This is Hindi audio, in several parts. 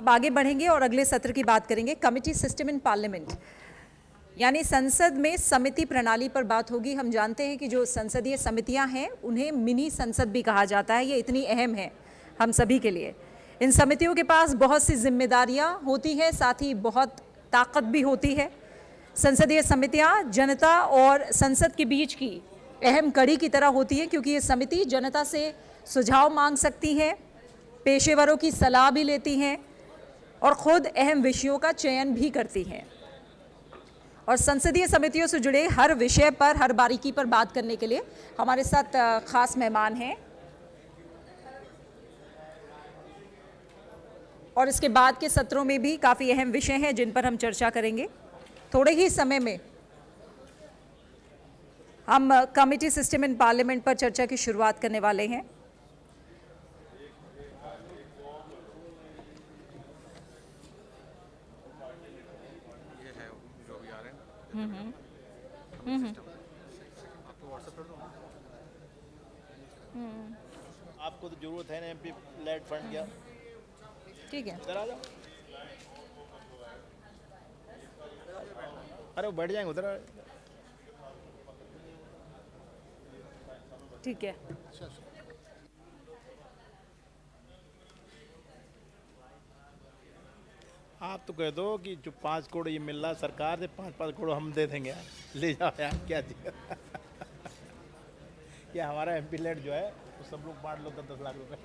अब आगे बढ़ेंगे और अगले सत्र की बात करेंगे। कमिटी सिस्टम इन पार्लियामेंट, यानी संसद में समिति प्रणाली पर बात होगी। हम जानते हैं कि जो संसदीय समितियां हैं उन्हें मिनी संसद भी कहा जाता है। ये इतनी अहम है हम सभी के लिए। इन समितियों के पास बहुत सी जिम्मेदारियां होती हैं, साथ ही बहुत ताकत भी होती है। संसदीय समितियां जनता और संसद के बीच की अहम कड़ी की तरह होती है, क्योंकि ये समिति जनता से सुझाव मांग सकती हैं, पेशेवरों की सलाह भी लेती हैं और खुद अहम विषयों का चयन भी करती हैं। और संसदीय समितियों से जुड़े हर विषय पर, हर बारीकी पर बात करने के लिए हमारे साथ खास मेहमान हैं और इसके बाद के सत्रों में भी काफ़ी अहम विषय हैं जिन पर हम चर्चा करेंगे। थोड़े ही समय में हम कमिटी सिस्टम इन पार्लियामेंट पर चर्चा की शुरुआत करने वाले हैं। आपको तो जरूरत है ना एमपी लेड फंड क्या? ठीक है, उधर आ जाओ। अरे वो बैठ जाएंगे उधर। ठीक है। आप तो कह दो कि जो 5 करोड़ ये मिल रहा सरकार से, 5-5 करोड़ हम दे देंगे यार, ले जाओ यार, क्या दिया। ये हमारा एमपी लेड जो है तो सब लोग बांट लो 10-10 लाख रुपए।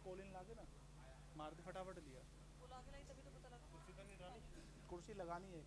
कोलिन ला के ना मार दे फटाफट लिया। वो ला के लाई तभी तो पता लगा। कुर्सी तो नहीं डाली। कुर्सी लगानी है।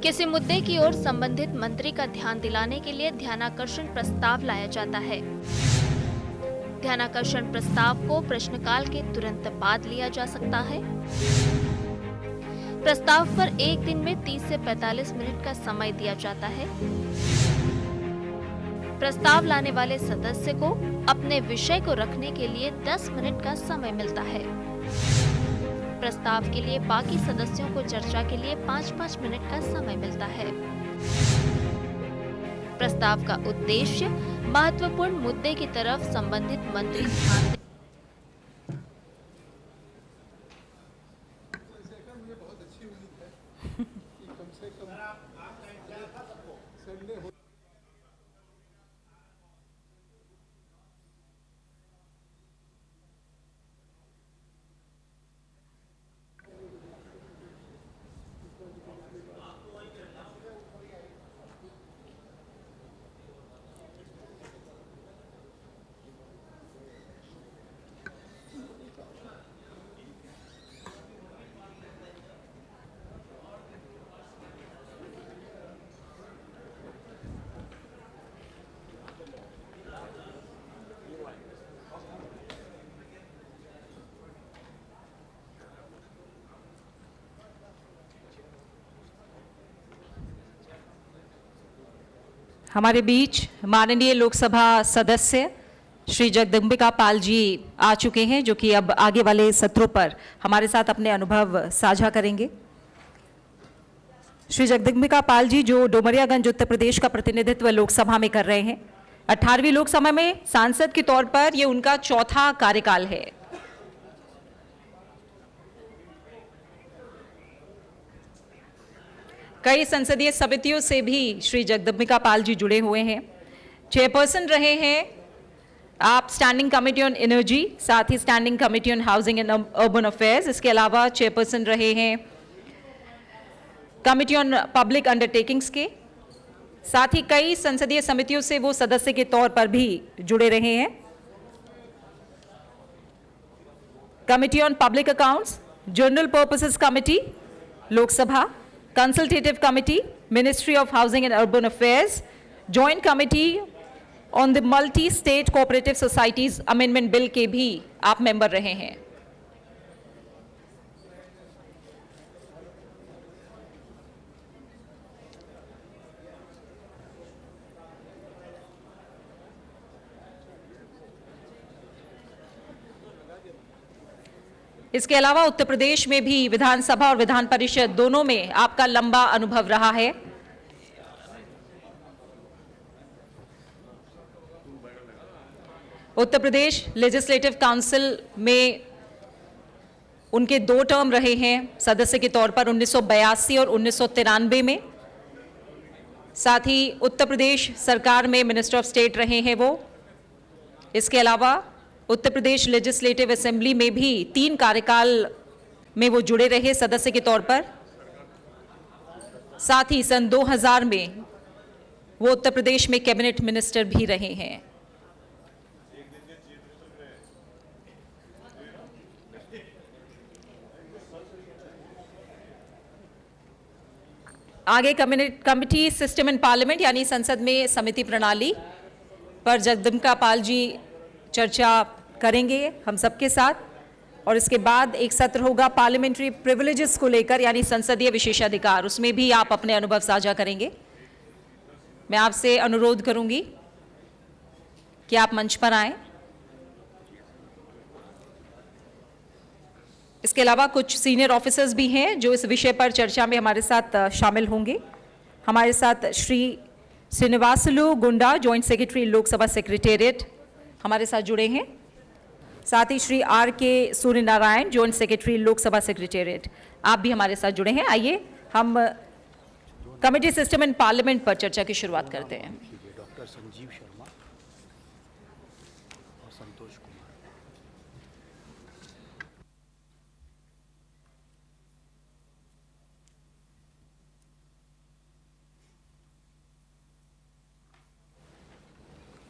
किसी मुद्दे की ओर संबंधित मंत्री का ध्यान दिलाने के लिए ध्यानाकर्षण प्रस्ताव लाया जाता है। ध्यानाकर्षण प्रस्ताव को प्रश्नकाल के तुरंत बाद लिया जा सकता है। प्रस्ताव पर एक दिन में 30 से 45 मिनट का समय दिया जाता है। प्रस्ताव लाने वाले सदस्य को अपने विषय को रखने के लिए 10 मिनट का समय मिलता है। प्रस्ताव के लिए बाकी सदस्यों को चर्चा के लिए 5-5 मिनट का समय मिलता है। प्रस्ताव का उद्देश्य महत्वपूर्ण मुद्दे की तरफ संबंधित मंत्री ध्यान दें। हमारे बीच माननीय लोकसभा सदस्य श्री जगदम्बिका पाल जी आ चुके हैं, जो कि अब आगे वाले सत्रों पर हमारे साथ अपने अनुभव साझा करेंगे। श्री जगदम्बिका पाल जी जो डोमरियागंज उत्तर प्रदेश का प्रतिनिधित्व लोकसभा में कर रहे हैं, 18वीं लोकसभा में सांसद के तौर पर यह उनका चौथा कार्यकाल है। कई संसदीय समितियों से भी श्री जगदम्बिका पाल जी जुड़े हुए हैं। चेयरपर्सन रहे हैं आप स्टैंडिंग कमेटी ऑन एनर्जी, साथ ही standing committee on housing and urban affairs. इसके अलावा चेयरपर्सन रहे हैं कमेटी ऑन पब्लिक अंडरटेकिंग्स के। साथ ही कई संसदीय समितियों से वो सदस्य के तौर पर भी जुड़े रहे हैं। Committee on public accounts, general purposes committee Lok Sabha, consultative committee, ministry of housing and urban affairs, joint committee on the multi state cooperative societies amendment bill के भी आप मेंबर रहे हैं। इसके अलावा उत्तर प्रदेश में भी विधानसभा और विधान परिषद दोनों में आपका लंबा अनुभव रहा है। उत्तर प्रदेश लेजिस्लेटिव काउंसिल में उनके 2 टर्म रहे हैं सदस्य के तौर पर 1982 और 1993 में। साथ ही उत्तर प्रदेश सरकार में मिनिस्टर ऑफ स्टेट रहे हैं वो। इसके अलावा उत्तर प्रदेश लेजिस्लेटिव असेंबली में भी 3 कार्यकाल में वो जुड़े रहे सदस्य के तौर पर। साथ ही सन 2000 में वो उत्तर प्रदेश में कैबिनेट मिनिस्टर भी रहे हैं। आगे कमिटी सिस्टम इन पार्लियामेंट यानी संसद में समिति प्रणाली पर जगदम्बिका पाल जी चर्चा करेंगे हम सबके साथ, और इसके बाद एक सत्र होगा पार्लियामेंट्री प्रिविलेजेस को लेकर यानी संसदीय विशेषाधिकार, उसमें भी आप अपने अनुभव साझा करेंगे। मैं आपसे अनुरोध करूंगी कि आप मंच पर आएं। इसके अलावा कुछ सीनियर ऑफिसर्स भी हैं जो इस विषय पर चर्चा में हमारे साथ शामिल होंगे। हमारे साथ श्री श्रीनिवासलू गुंडा, जॉइंट सेक्रेटरी लोकसभा सेक्रेटेरिएट, हमारे साथ जुड़े हैं। साथ ही Shri R.K. Suryanarayan, joint secretary Lok Sabha secretariat, आप भी हमारे साथ जुड़े हैं। आइए हम कमेटी सिस्टम इन पार्लियामेंट पर चर्चा की शुरुआत करते हैं। डॉक्टर संजीव शर्मा और संतोष कुमार।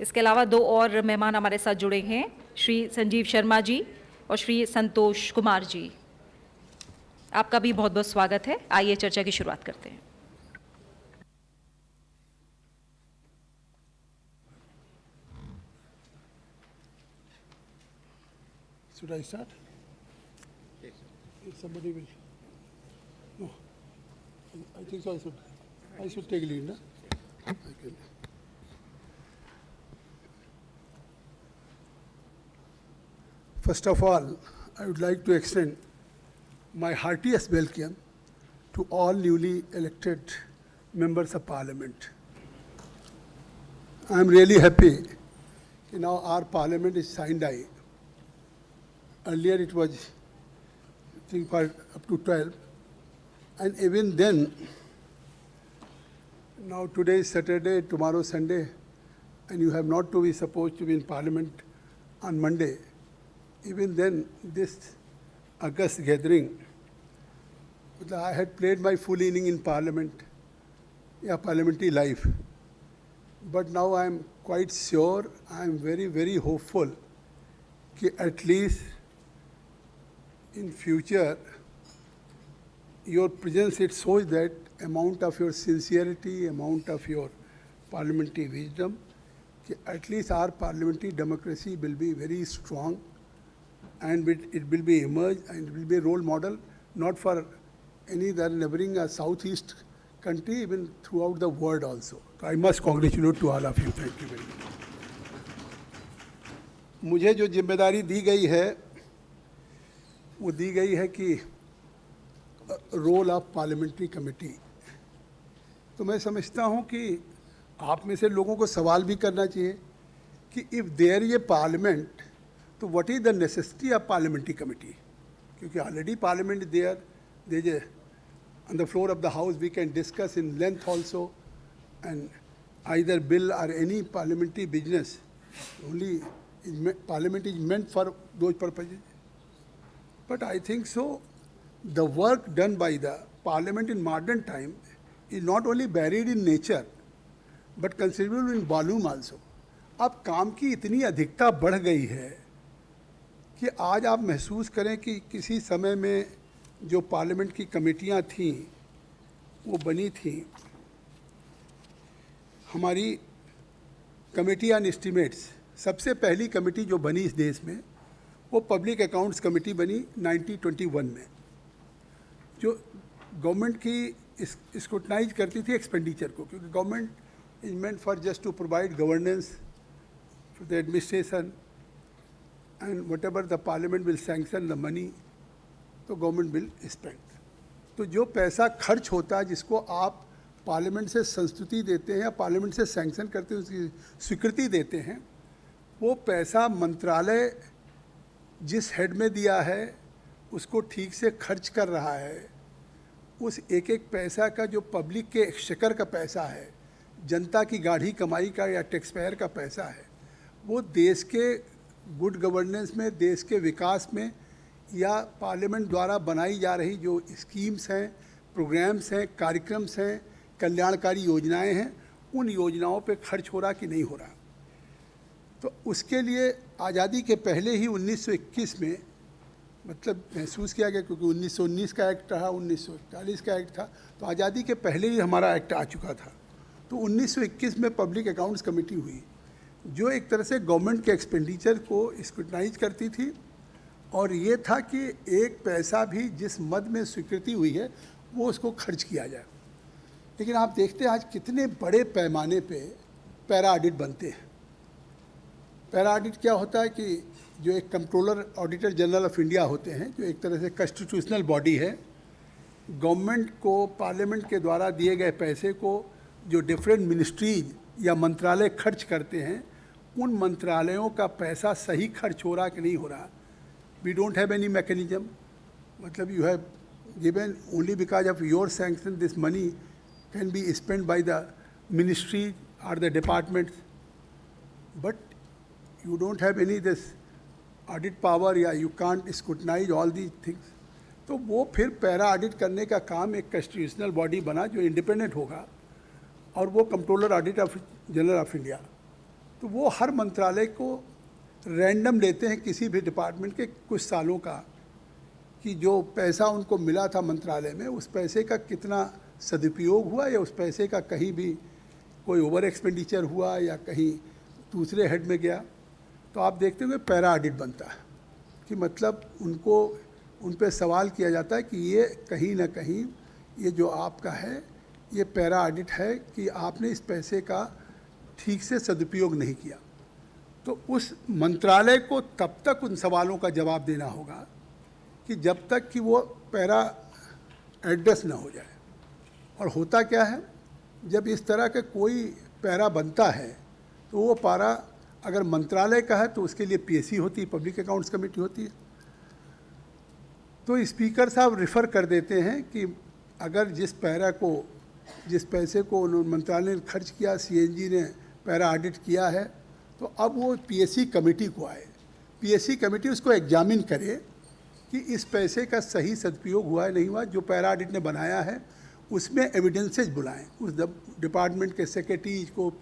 इसके अलावा 2 और मेहमान हमारे साथ जुड़े हैं, श्री संजीव शर्मा जी और श्री संतोष कुमार जी। आपका भी बहुत बहुत स्वागत है। आइए चर्चा की शुरुआत करते हैं। Should I start? If somebody will. No. I think so. I should take lead, no? I can. First of all, I would like to extend my heartiest welcome to all newly elected members of Parliament. I am really happy that now our Parliament is sine-die. Earlier it was, I think, for up to 12, and even then, now today is Saturday, tomorrow Sunday, and you have not to be supposed to be in Parliament on Monday. Even then, this August gathering, I had played my full inning in Parliament, parliamentary life. But now I am quite sure, I am very, very hopeful that at least in future, your presence, it shows that amount of your sincerity, amount of your parliamentary wisdom, at least our parliamentary democracy will be very strong, and it will be emerge, and it will be a role model, not for any other neighboring southeast country, even throughout the world also. So I must congratulate to all of you. Thank you very much. मुझे जो जिम्मेदारी दी गई है, वो दी गई है कि रोल ऑफ पार्लियामेंट्री कमेटी, तो मैं समझता हूँ कि आप में से लोगों को सवाल भी करना चाहिए कि इफ़ देयर ये पार्लियामेंट, तो what is the necessity of parliamentary committee, क्योंकि already parliament there on the floor of the house we can discuss in length also, and either bill or any parliamentary business. Only parliament is meant for those purposes. But I think so the work done by the parliament in modern time is not only buried in nature but considerable in volume also. अब काम की इतनी अधिकता बढ़ गई है कि आज आप महसूस करें कि किसी समय में जो पार्लियामेंट की कमेटियां थीं वो बनी थीं, हमारी कमेटी ऑन एस्टीमेट्स, सबसे पहली कमेटी जो बनी इस देश में वो पब्लिक अकाउंट्स कमेटी बनी 1921 में, जो गवर्नमेंट की स्क्रूटनाइज करती थी एक्सपेंडिचर को, क्योंकि government is meant for just to provide governance for the administration, and whatever the parliament will sanction the money, तो गवर्नमेंट विल स्पेंड। तो जो पैसा खर्च होता है, जिसको आप पार्लियामेंट से संस्तुति देते हैं या पार्लियामेंट से सैंक्शन करते हैं, उसकी स्वीकृति देते हैं, वो पैसा मंत्रालय जिस हेड में दिया है उसको ठीक से खर्च कर रहा है। उस एक एक पैसा का जो पब्लिक के एक्सचेकर का पैसा है, जनता की गाढ़ी कमाई का या टैक्सपेयर का पैसा है, वो देश के गुड गवर्नेंस में, देश के विकास में या पार्लियामेंट द्वारा बनाई जा रही जो स्कीम्स हैं, प्रोग्राम्स हैं, कार्यक्रम्स हैं, कल्याणकारी योजनाएं हैं, उन योजनाओं पे खर्च हो रहा कि नहीं हो रहा। तो उसके लिए आज़ादी के पहले ही 1921 में मतलब महसूस किया गया, क्योंकि 1919 का एक्ट रहा, 1941 का एक्ट था, तो आज़ादी के पहले ही हमारा एक्ट आ चुका था। तो 1921 में पब्लिक अकाउंट्स कमेटी हुई, जो एक तरह से गवर्नमेंट के एक्सपेंडिचर को स्क्रूटनाइज करती थी, और ये था कि एक पैसा भी जिस मद में स्वीकृति हुई है वो उसको खर्च किया जाए। लेकिन आप देखते हैं आज कितने बड़े पैमाने पे पैरा ऑडिट बनते हैं। पैरा ऑडिट क्या होता है कि जो एक controller auditor general of India होते हैं, जो एक तरह से कॉन्स्टिट्यूशनल बॉडी है, गवर्नमेंट को पार्लियामेंट के द्वारा दिए गए पैसे को जो डिफरेंट मिनिस्ट्रीज या मंत्रालय खर्च करते हैं, उन मंत्रालयों का पैसा सही खर्च हो रहा कि नहीं हो रहा। We don't have any mechanism. मतलब you have given only because of your sanction this money can be spent by the ministry or the departments, but you don't have any this audit power या you can't scrutinize all these things. तो वो फिर पैरा ऑडिट करने का काम एक कॉन्स्टिट्यूशनल बॉडी बना जो इंडिपेंडेंट होगा, और वो controller audit of general of India. तो वो हर मंत्रालय को रैंडम लेते हैं किसी भी डिपार्टमेंट के कुछ सालों का, कि जो पैसा उनको मिला था मंत्रालय में, उस पैसे का कितना सदुपयोग हुआ या उस पैसे का कहीं भी कोई ओवर एक्सपेंडिचर हुआ या कहीं दूसरे हेड में गया। तो आप देखते हुए पैरा ऑडिट बनता है कि मतलब उनको उन पे सवाल किया जाता है कि ये कहीं ना कहीं ये जो आपका है ये पैरा ऑडिट है कि आपने इस पैसे का ठीक से सदुपयोग नहीं किया। तो उस मंत्रालय को तब तक उन सवालों का जवाब देना होगा कि जब तक कि वो पैरा एड्रेस ना हो जाए। और होता क्या है, जब इस तरह का कोई पैरा बनता है तो वो पैरा अगर मंत्रालय का है तो उसके लिए पीएससी होती है, पब्लिक अकाउंट्स कमेटी होती है। तो स्पीकर साहब रिफ़र कर देते हैं कि अगर जिस पैसे को उन्होंने मंत्रालय ने खर्च किया, सीएनजी ने पैरा ऑडिट किया है, तो अब वो पीएससी कमेटी को आए, पीएससी कमेटी उसको एग्जामिन करे कि इस पैसे का सही सदुपयोग हुआ है नहीं हुआ। जो पैरा ऑडिट ने बनाया है उसमें एविडेंसेज बुलाएं, उस डिपार्टमेंट के सेक्रेटरीज को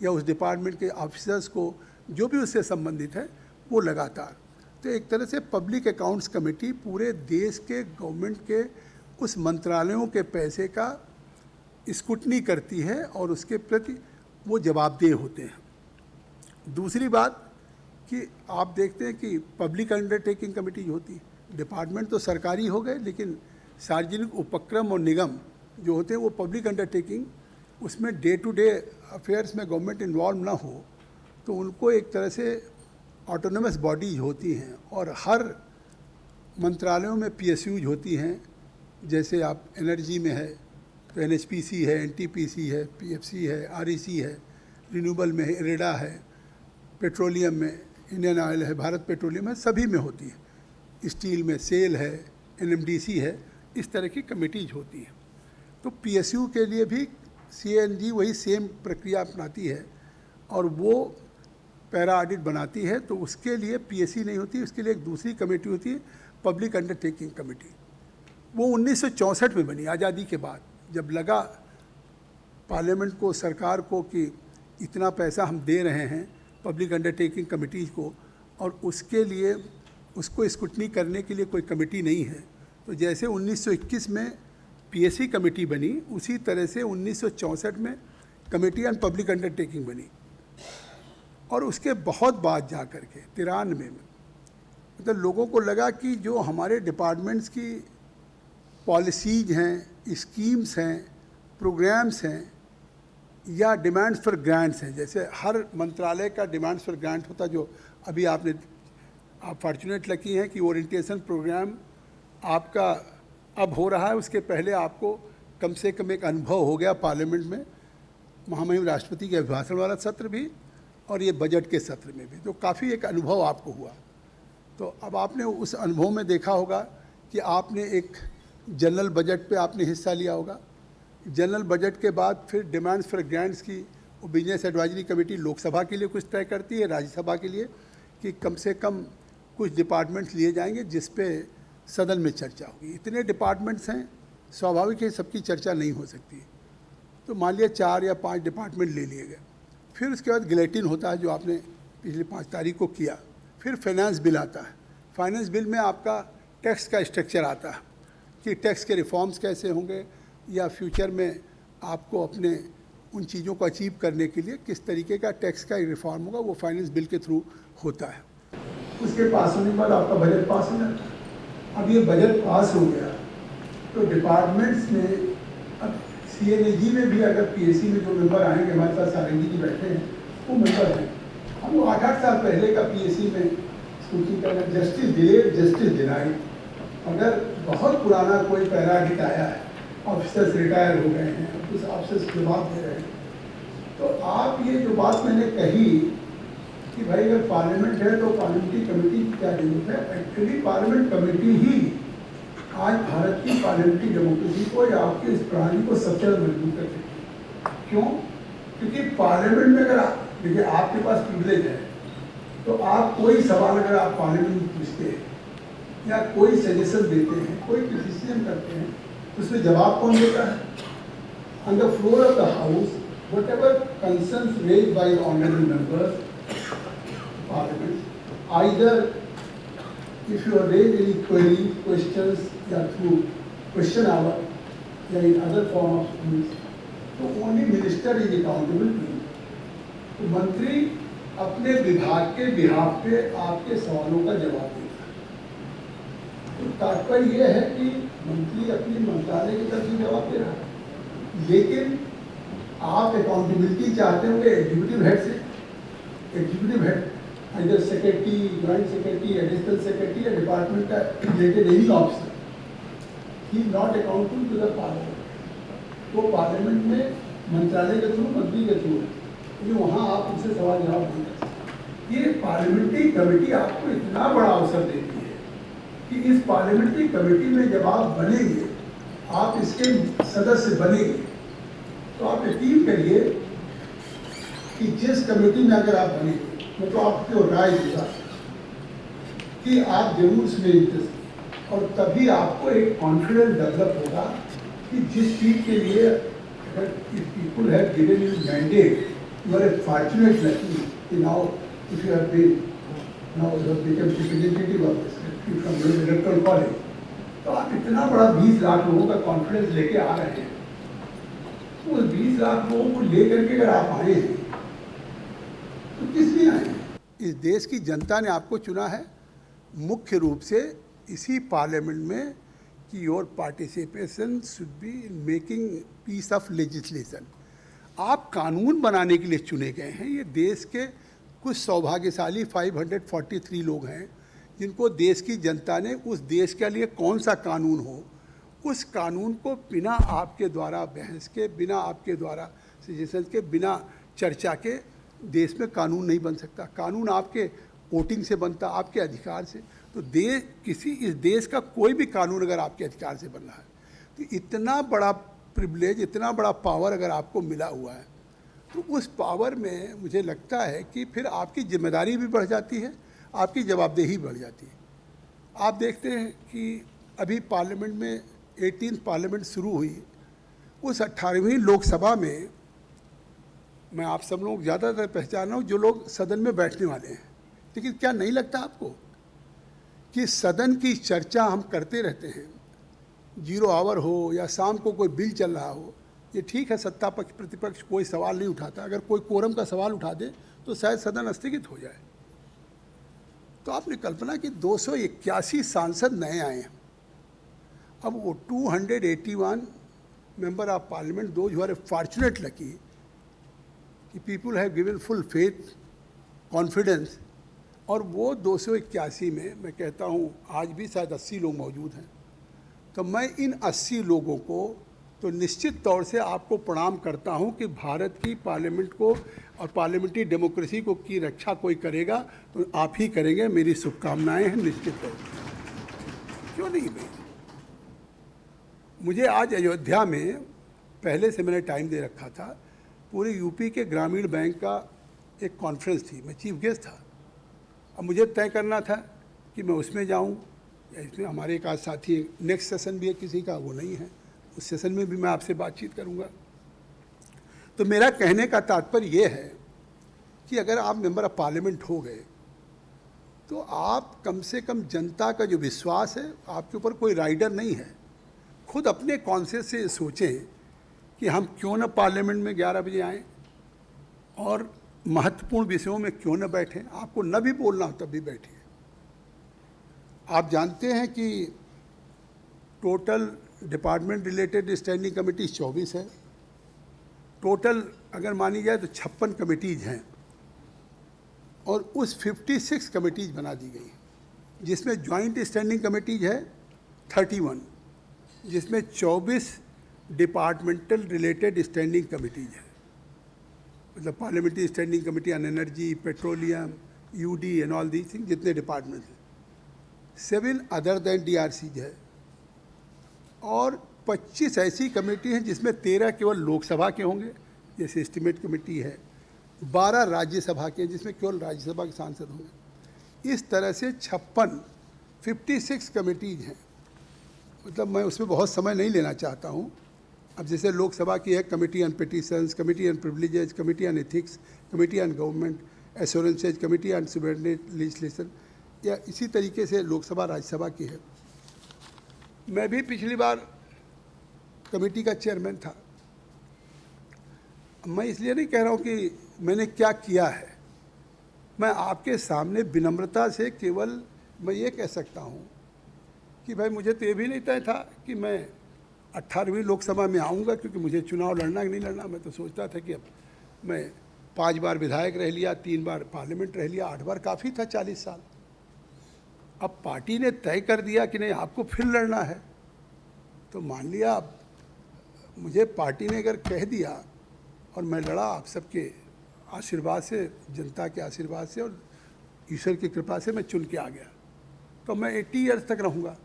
या उस डिपार्टमेंट के ऑफिसर्स को, जो भी उससे संबंधित है, वो लगातार। तो एक तरह से पब्लिक अकाउंट्स कमेटी पूरे देश के गवर्नमेंट के उस मंत्रालयों के पैसे का स्क्रूटनी करती है और उसके प्रति वो जवाबदेह होते हैं। दूसरी बात कि आप देखते हैं कि पब्लिक अंडरटेकिंग कमेटी होती है, डिपार्टमेंट तो सरकारी हो गए, लेकिन सार्वजनिक उपक्रम और निगम जो होते हैं वो पब्लिक अंडरटेकिंग, उसमें डे टू डे अफेयर्स में गवर्नमेंट इन्वॉल्व ना हो, तो उनको एक तरह से ऑटोनमस बॉडीज होती हैं और हर मंत्रालयों में पीएसयूज होती हैं। जैसे आप एनर्जी में है, तो NHPC है, NTPC है, PFC है, REC है, रिन्यूएबल में इरेडा है, पेट्रोलियम में इंडियन ऑयल है, भारत पेट्रोलियम है, सभी में होती है। स्टील में सेल है, NMDC है, इस तरह की कमेटीज होती है। तो PSU के लिए भी CNG वही सेम प्रक्रिया अपनाती है और वो पैरा ऑडिट बनाती है। तो उसके लिए PSC नहीं होती, उसके लिए एक दूसरी कमेटी होती है, पब्लिक अंडरटेकिंग कमेटी। वो 1964 में बनी, आज़ादी के बाद, जब लगा पार्लियामेंट को, सरकार को कि इतना पैसा हम दे रहे हैं पब्लिक अंडरटेकिंग कमेटीज़ को और उसके लिए उसको स्क्रूटनी करने के लिए कोई कमेटी नहीं है। तो जैसे 1921 में PSC कमेटी बनी, उसी तरह से 1964 में कमेटी ऑन पब्लिक अंडरटेकिंग बनी। और उसके बहुत बाद जा कर के 93 में मतलब लोगों को लगा कि जो हमारे डिपार्टमेंट्स की पॉलिसीज हैं, स्कीम्स हैं, प्रोग्राम्स हैं या डिमांड्स फॉर ग्रांट्स हैं, जैसे हर मंत्रालय का डिमांड्स फॉर ग्रांट होता, जो अभी आप फॉर्चुनेट लकी हैं कि ओरिएंटेशन प्रोग्राम आपका अब हो रहा है। उसके पहले आपको कम से कम एक अनुभव हो गया पार्लियामेंट में, महामहिम राष्ट्रपति के अभिभाषण वाला सत्र भी और ये बजट के सत्र में भी, तो काफ़ी एक अनुभव आपको हुआ। तो अब आपने उस अनुभव में देखा होगा कि आपने एक जनरल बजट पे आपने हिस्सा लिया होगा। जनरल बजट के बाद फिर डिमांड्स फॉर ग्रांट्स की बिजनेस एडवाइजरी कमेटी लोकसभा के लिए कुछ तय करती है, राज्यसभा के लिए कि कम से कम कुछ डिपार्टमेंट्स लिए जाएंगे जिस पे सदन में चर्चा होगी। इतने डिपार्टमेंट्स हैं, स्वाभाविक है सबकी चर्चा नहीं हो सकती। तो मान लिया 4 या 5 डिपार्टमेंट ले लिए गए। फिर उसके बाद गिलेटिन होता है जो आपने पिछली 5 तारीख को किया। फिर फाइनेंस बिल आता है। फाइनेंस बिल में आपका टैक्स का स्ट्रक्चर आता है कि टैक्स के रिफॉर्म्स कैसे होंगे या फ्यूचर में आपको अपने उन चीज़ों को अचीव करने के लिए किस तरीके का टैक्स का रिफॉर्म होगा, वो फाइनेंस बिल के थ्रू होता है। उसके पास होने के बाद आपका बजट पास हो जाता है। अब ये बजट पास हो गया तो डिपार्टमेंट्स में, अब CNG में भी अगर PSC में जो मेंबर आएंगे, हमारे साथ सारंगी जी बैठे हैं, वो मेंबर हैं। हम लोग 8-8 साल पहले का PSC में स्कूटी का जस्टिस डिलेड जस्टिस डिनाइड, अगर बहुत पुराना कोई पैराडिट आया है, ऑफिसर्स रिटायर हो गए हैं, कुछ ऑफिसर्स जवाब दे रहे हैं, तो आप ये जो बात मैंने कही कि भाई अगर पार्लियामेंट है तो पार्लियामेंट्री कमेटी की क्या जरूरत है, एक्चुअली पार्लियामेंट कमेटी ही आज भारत की पार्लियामेंट्री डेमोक्रेसी को या आपकी इस प्रणाली को सबसे ज़्यादा मजबूत कर सकती है। क्यों? क्योंकि पार्लियामेंट में अगर देखिए आपके पास प्रिविलेज है तो आप कोई सवाल अगर आप पार्लियामेंट में पूछते हैं या कोई सजेशन देते हैं, कोई क्रिटिसिज्म करते हैं, तो उसमें जवाब कौन देता है? On the floor of the house whatever concerns raised by the honorable members parliament, either if you are raised any query, questions या through question hour या in other form of means, तो only minister is accountable to you. तो मंत्री अपने विभाग के बिहाफ पे आपके सवालों का जवाब देता है। तो तात्पर्य यह है कि मंत्री अपनी मंत्रालय की तरफ से जवाब दे रहा है, लेकिन आप अकाउंटेबिलिटी चाहते होंगे एग्जीक्यूटिव हेड से। एग्जीक्यूटिव हेड इधर secretary, joint secretary, additional secretary या डिपार्टमेंट का related any officer, he not accountable to the parliament. तो पार्लियामेंट में मंत्रालय के थ्रू, मंत्री के थ्रू है, क्योंकि वहाँ आप उनसे सवाल जवाब नहीं कर सकते। ये पार्लियामेंट्री कमेटी आपको इतना बड़ा अवसर देती है कि इस पार्लियामेंट्री कमेटी में जब आप बनेंगे, आप इसके सदस्य बनेंगे, तो आप यकीन करिए कि जिस कमेटी में अगर आप बनेंगे, मैं तो आपको राय दूंगा कि आप जरूर इसमें इंटरेस्ट, और तभी आपको एक कॉन्फिडेंस डेवलप होगा कि जिस चीज के लिए अगर people have given you mandate, you are a fortunate lucky कि now if you have been now you have become representative of this country from your electoral college, तो आप इतना बड़ा 20 लाख लोगों का कॉन्फिडेंस लेके आ रहे हैं। तो 20 लाख लोगों को लेकर के अगर आप आए हैं तो किस लिए आए हैं? इस देश की जनता ने आपको चुना है मुख्य रूप से इसी पार्लियामेंट में कि your participation should be in making piece of legislation. आप कानून बनाने के लिए चुने गए हैं। ये देश के कुछ सौभाग्यशाली 543 लोग हैं जिनको देश की जनता ने उस देश के लिए कौन सा कानून हो उस कानून को बिना आपके द्वारा बहस के, बिना आपके द्वारा सजेशन के, बिना चर्चा के देश में कानून नहीं बन सकता। कानून आपके वोटिंग से बनता, आपके अधिकार से। तो इस देश का कोई भी कानून अगर आपके अधिकार से बन रहा है, तो इतना बड़ा प्रिविलेज, इतना बड़ा पावर अगर आपको मिला हुआ है, तो उस पावर में मुझे लगता है कि फिर आपकी जिम्मेदारी भी बढ़ जाती है, आपकी जवाबदेही बढ़ जाती है। आप देखते हैं कि अभी पार्लियामेंट में 18th पार्लियामेंट शुरू हुई, उस 18वीं लोकसभा में मैं आप सब लोग ज़्यादातर पहचान रहा हूँ जो लोग सदन में बैठने वाले हैं। लेकिन क्या नहीं लगता आपको कि सदन की चर्चा हम करते रहते हैं, 0 आवर हो या शाम को कोई बिल चल रहा हो, ये ठीक है, सत्ता पक्ष प्रतिपक्ष कोई सवाल नहीं उठाता, अगर कोई कोरम का सवाल उठा दे तो शायद सदन स्थगित हो जाए। तो आपने कल्पना कि 281 सांसद नए आए हैं। अब वो 281 member of parliament, those who are fortunate lucky कि people have given full faith, confidence, और वो 281 में मैं कहता हूँ आज भी शायद 80 लोग मौजूद हैं। तो मैं इन 80 लोगों को तो निश्चित तौर से आपको प्रणाम करता हूं कि भारत की पार्लियामेंट को और पार्लियामेंट्री डेमोक्रेसी को की रक्षा कोई करेगा तो आप ही करेंगे। मेरी शुभकामनाएं हैं निश्चित तौर से। क्यों नहीं भाई, मुझे आज अयोध्या में पहले से मैंने टाइम दे रखा था, पूरे यूपी के ग्रामीण बैंक का एक कॉन्फ्रेंस थी, मैं चीफ गेस्ट था। अब मुझे तय करना था कि मैं उसमें जाऊं या इसमें। हमारे एक आज साथी नेक्स्ट सेशन भी है किसी का, वो नहीं है, उस सेशन में भी मैं आपसे बातचीत करूंगा। तो मेरा कहने का तात्पर्य ये है कि अगर आप मेंबर ऑफ पार्लियामेंट हो गए तो आप कम से कम जनता का जो विश्वास है, आपके ऊपर कोई राइडर नहीं है। खुद अपने कॉन्शियस से सोचें कि हम क्यों ना पार्लियामेंट में 11 बजे आएँ और महत्वपूर्ण विषयों में क्यों न बैठें। आपको न भी बोलना हो तब भी बैठिए। आप जानते हैं कि total department related standing committee 24 है। टोटल अगर मानी जाए तो 56 कमेटीज़ हैं और उस 56 कमेटीज़ बना दी गई, जिसमें जॉइंट स्टैंडिंग कमेटीज़ है 31, जिसमें 24 डिपार्टमेंटल रिलेटेड स्टैंडिंग कमेटीज़ है। मतलब parliamentary standing committee on energy, petroleum, UD and all these thing, जितने डिपार्टमेंट हैं। 7 अदर दैन डीआरसीज है और 25 ऐसी कमेटी हैं जिसमें 13 केवल लोकसभा के होंगे, जैसे एस्टिमेट कमेटी है। 12 राज्यसभा के, जिसमें केवल राज्यसभा के सांसद होंगे। इस तरह से 56 कमेटीज हैं। मतलब मैं उसमें बहुत समय नहीं लेना चाहता हूँ। अब जैसे लोकसभा की है committee on petitions, committee on privileges, committee on ethics, committee on government assurances, committee on subordinate legislation, या इसी तरीके से लोकसभा राज्यसभा की है। मैं भी पिछली बार कमेटी का चेयरमैन था। मैं इसलिए नहीं कह रहा हूँ कि मैंने क्या किया है, मैं आपके सामने विनम्रता से केवल मैं ये कह सकता हूँ कि भाई मुझे तो ये भी नहीं तय था कि मैं 18वीं लोकसभा में आऊँगा, क्योंकि मुझे चुनाव लड़ना कि नहीं लड़ना। मैं तो सोचता था कि अब मैं 5 बार विधायक रह लिया, 3 बार पार्लियामेंट रह लिया, 8 बार काफ़ी था 40 साल। अब पार्टी ने तय कर दिया कि नहीं आपको फिर लड़ना है, तो मान लिया। अब मुझे पार्टी ने अगर कह दिया और मैं लड़ा आप सबके आशीर्वाद से, जनता के आशीर्वाद से और ईश्वर की कृपा से मैं चुन के आ गया, तो मैं 80 ईयर्स तक रहूँगा।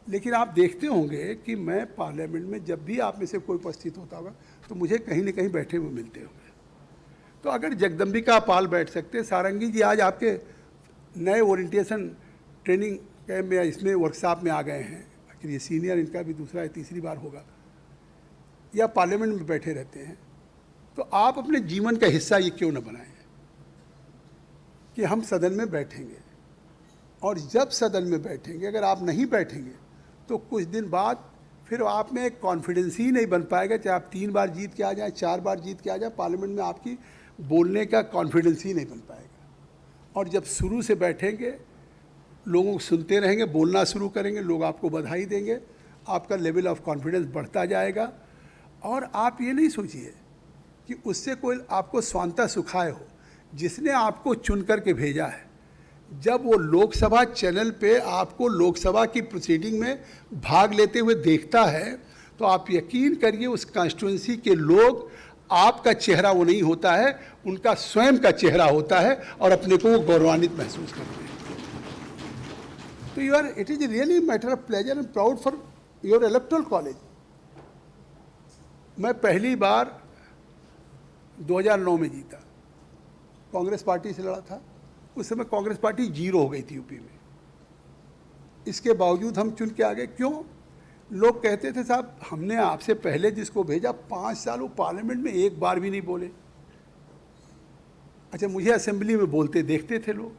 लेकिन आप देखते होंगे कि मैं पार्लियामेंट में जब भी आप में से कोई उपस्थित होता होगा तो मुझे कहीं न कहीं बैठे हुए मिलते होंगे। तो अगर जगदम्बिका पाल बैठ सकते, सारंगी जी आज आपके नए ओरिएंटेशन ट्रेनिंग कैम्प में, इसमें वर्कशॉप में आ गए हैं, आखिर ये सीनियर इनका भी दूसरा या तीसरी बार होगा, या पार्लियामेंट में बैठे रहते हैं, तो आप अपने जीवन का हिस्सा ये क्यों न बनाएं कि हम सदन में बैठेंगे। और जब सदन में बैठेंगे, अगर आप नहीं बैठेंगे तो कुछ दिन बाद फिर आप में एक कॉन्फिडेंस ही नहीं बन पाएगा। चाहे आप 3 बार जीत के आ जाएं, 4 बार जीत के आ जाएं, पार्लियामेंट में आपकी बोलने का कॉन्फिडेंस ही नहीं बन पाएगा। और जब शुरू से बैठेंगे, लोगों को सुनते रहेंगे, बोलना शुरू करेंगे, लोग आपको बधाई देंगे, आपका लेवल ऑफ कॉन्फिडेंस बढ़ता जाएगा। और आप ये नहीं सोचिए कि उससे कोई आपको स्वांतः सुखाए हो। जिसने आपको चुन कर के भेजा है, जब वो लोकसभा चैनल पे आपको लोकसभा की प्रोसीडिंग में भाग लेते हुए देखता है तो आप यकीन करिए उस कॉन्स्टिट्यूंसी के लोग, आपका चेहरा वो नहीं होता है, उनका स्वयं का चेहरा होता है और अपने को वो गौरवान्वित महसूस करते हैं। तो it is really matter of pleasure and proud for your electoral college. मैं पहली बार 2009 में जीता, कांग्रेस पार्टी से लड़ा था। उस समय कांग्रेस पार्टी 0 हो गई थी यूपी में। इसके बावजूद हम चुन के आ गए। क्यों? लोग कहते थे साहब हमने आपसे पहले जिसको भेजा 5 साल वो पार्लियामेंट में एक बार भी नहीं बोले। अच्छा, मुझे असेंबली में बोलते देखते थे लोग।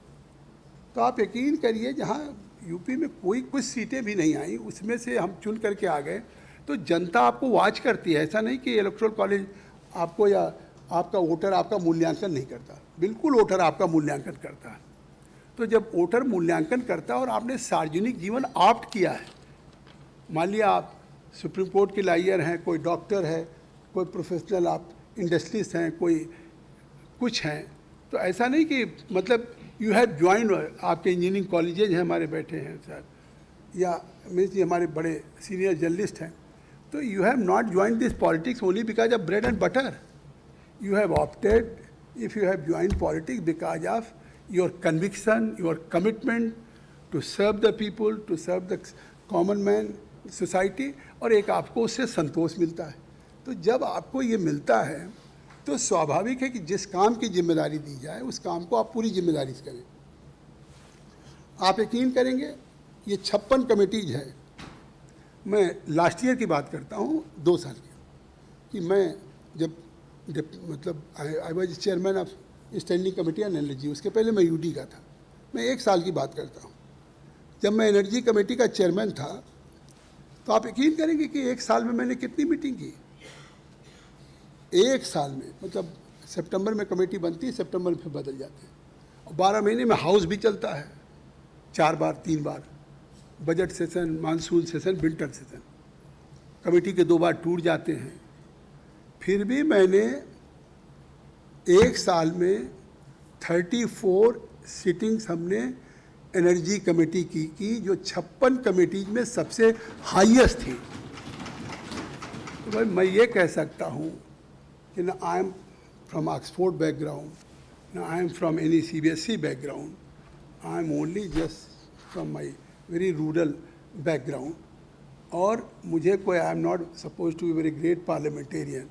तो आप यकीन करिए जहाँ यूपी में कोई कुछ सीटें भी नहीं आई, उसमें से हम चुन करके आ गए। तो जनता आपको वाच करती है। ऐसा नहीं कि इलेक्टोरल कॉलेज आपको या आपका वोटर आपका मूल्यांकन नहीं करता। बिल्कुल वोटर आपका मूल्यांकन करता है। तो जब वोटर मूल्यांकन करता है और आपने सार्वजनिक जीवन ऑप्ट किया है, मान लिया आप सुप्रीम कोर्ट के लॉयर हैं, कोई डॉक्टर है, कोई प्रोफेशनल आप इंडस्ट्रिस्ट हैं, कोई कुछ हैं, तो ऐसा नहीं कि मतलब यू हैव ज्वाइन, आपके इंजीनियरिंग कॉलेजेज हैं हमारे बैठे हैं सर, या मीन्स हमारे बड़े सीनियर जर्नलिस्ट हैं, तो you have not join this politics only because of bread and butter. You have opted, if you have joined politics, because of your conviction, your commitment to serve the people, to serve the common man, society, और एक आपको उससे संतोष मिलता है। तो जब आपको ये मिलता है तो स्वाभाविक है कि जिस काम की जिम्मेदारी दी जाए उस काम को आप पूरी जिम्मेदारी से करें। आप यकीन करेंगे ये 56 कमेटीज है। मैं लास्ट ईयर की बात करता हूँ, 2 साल की, कि मैं जब मतलब I was chairman of standing committee on energy, उसके पहले मैं यूडी का था। मैं 1 साल की बात करता हूँ। जब मैं एनर्जी कमेटी का चेयरमैन था तो आप यकीन करेंगे कि 1 साल में मैंने कितनी मीटिंग की। 1 साल में, मतलब सितंबर में कमेटी बनती है, सितंबर में फिर बदल जाते हैं, और 12 महीने में हाउस भी चलता है 4 बार 3 बार, budget session, monsoon session, winter session. Committee के 2 बार टूर जाते हैं। फिर भी मैंने 1 साल में 34 सिटिंग्स हमने एनर्जी कमेटी की जो 56 कमेटीज में सबसे हाईएस्ट थी। तो भाई मैं ये कह सकता हूँ कि ना I am from Oxford background, ना I am from any CBSE background, I am only just from my very rural background. और मुझे कोई, I am not suppose to be very great parliamentarian,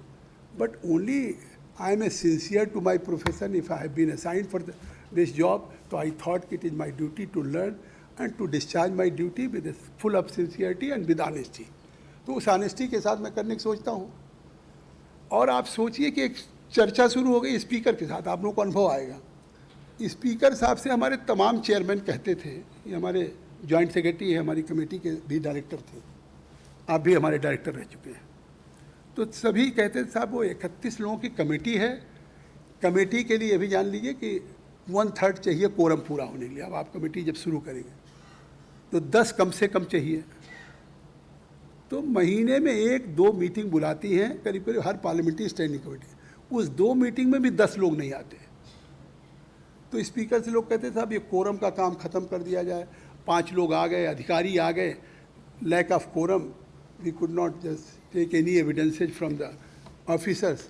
but only I am a sincere to my profession. If I have been assigned for this job, so I thought it is my duty to learn and to discharge my duty with full of sincerity and with honesty. तो उस honesty के साथ मैं करने की सोचता हूँ। और आप सोचिए कि एक चर्चा शुरू हो गई स्पीकर के साथ, आप लोगों को अनुभव आएगा। स्पीकर साहब से हमारे तमाम चेयरमैन कहते थे, ये हमारे जॉइंट सेक्रेटरी है, हमारी कमेटी के भी डायरेक्टर थे, आप भी हमारे डायरेक्टर रह चुके हैं, तो सभी कहते थे साहब वो 31 लोगों की कमेटी है, कमेटी के लिए ये भी जान लीजिए कि 1/3 चाहिए कोरम पूरा होने के लिए। अब आप कमेटी जब शुरू करेंगे तो 10 कम से कम चाहिए। तो महीने में 1-2 मीटिंग बुलाती हैं करीब करीब हर पार्लियामेंट्री स्टैंडिंग कमेटी। उस 2 मीटिंग में भी 10 लोग नहीं आते। तो स्पीकर से लोग कहते साहब ये कोरम का काम ख़त्म कर दिया जाए। 5 लोग आ गए, अधिकारी आ गए, lack of quorum, we could not just take any evidences from the officers.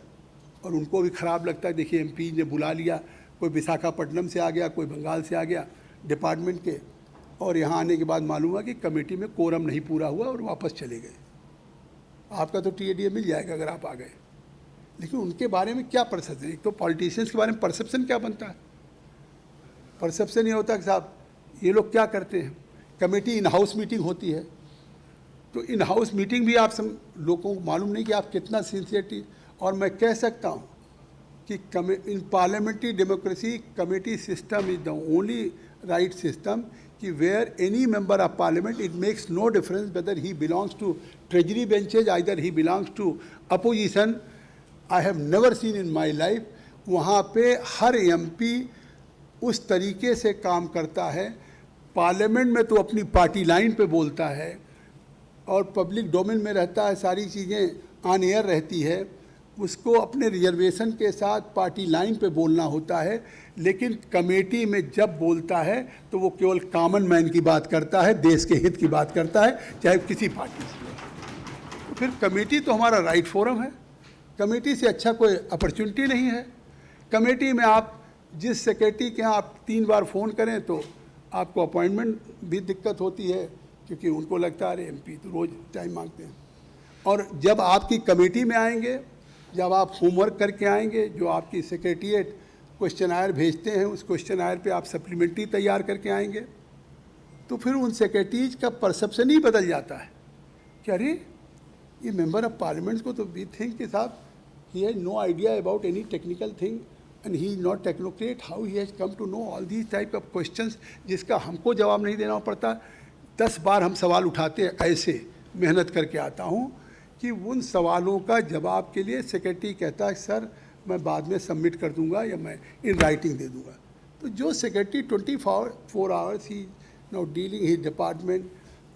और उनको भी ख़राब लगता है, देखिए MP ने बुला लिया, कोई विशाखापट्टनम से आ गया, कोई बंगाल से आ गया डिपार्टमेंट के, और यहाँ आने के बाद मालूम हुआ कि कमेटी में कोरम नहीं पूरा हुआ और वापस चले गए। आपका तो TADA मिल जाएगा अगर आप आ गए। लेकिन उनके बारे में क्या परसेप्शन, एक तो पॉलिटिशियंस के बारे में परसेप्शन क्या बनता है, परसेप्शन ये होता है कि साहब ये लोग क्या करते हैं। कमेटी इन हाउस मीटिंग होती है, तो इन हाउस मीटिंग भी आप सब लोगों को मालूम नहीं कि आप कितना सिंसियरिटी। और मैं कह सकता हूँ कि in parliamentary democracy committee system is the only right system कि where any member of parliament, it makes no difference whether he belongs to treasury benches, either he belongs to opposition. I have never seen in my life, वहाँ पे हर MP उस तरीके से काम करता है। पार्लियामेंट में तो अपनी पार्टी लाइन पे बोलता है और पब्लिक डोमेन में रहता है, सारी चीज़ें ऑन एयर रहती है। उसको अपने रिजर्वेशन के साथ पार्टी लाइन पे बोलना होता है, लेकिन कमेटी में जब बोलता है तो वो केवल कॉमन मैन की बात करता है, देश के हित की बात करता है, चाहे किसी पार्टी से। तो फिर कमेटी तो हमारा राइट फोरम है, कमेटी से अच्छा कोई अपॉर्चुनिटी नहीं है। कमेटी में आप जिस सेक्रेटरी के यहाँ आप 3 बार फ़ोन करें तो आपको अपॉइंटमेंट भी दिक्कत होती है, क्योंकि उनको लगता है अरे MP तो रोज़ टाइम मांगते हैं। और जब आपकी कमेटी में आएंगे, जब आप होमवर्क करके आएंगे, जो आपकी सेक्रेटरीट क्वेश्चनायर भेजते हैं, उस क्वेश्चनायर पे आप सप्लीमेंट्री तैयार करके आएंगे, तो फिर उन सेक्रेटरीज का परसेप्शन ही बदल जाता है कि अरे ये मेंबर ऑफ पार्लियामेंट को तो वी थिंक कि साहब he has no idea about any technical thing and he is not technocrat, how he has come to know all these type of questions, जिसका हमको जवाब नहीं देना पड़ता। 10 बार हम सवाल उठाते हैं, ऐसे मेहनत करके आता हूँ कि उन सवालों का जवाब के लिए सेक्रेटरी कहता है सर मैं बाद में सबमिट कर दूंगा या मैं इन राइटिंग दे दूंगा। तो जो secretary 24 hours he now dealing his department,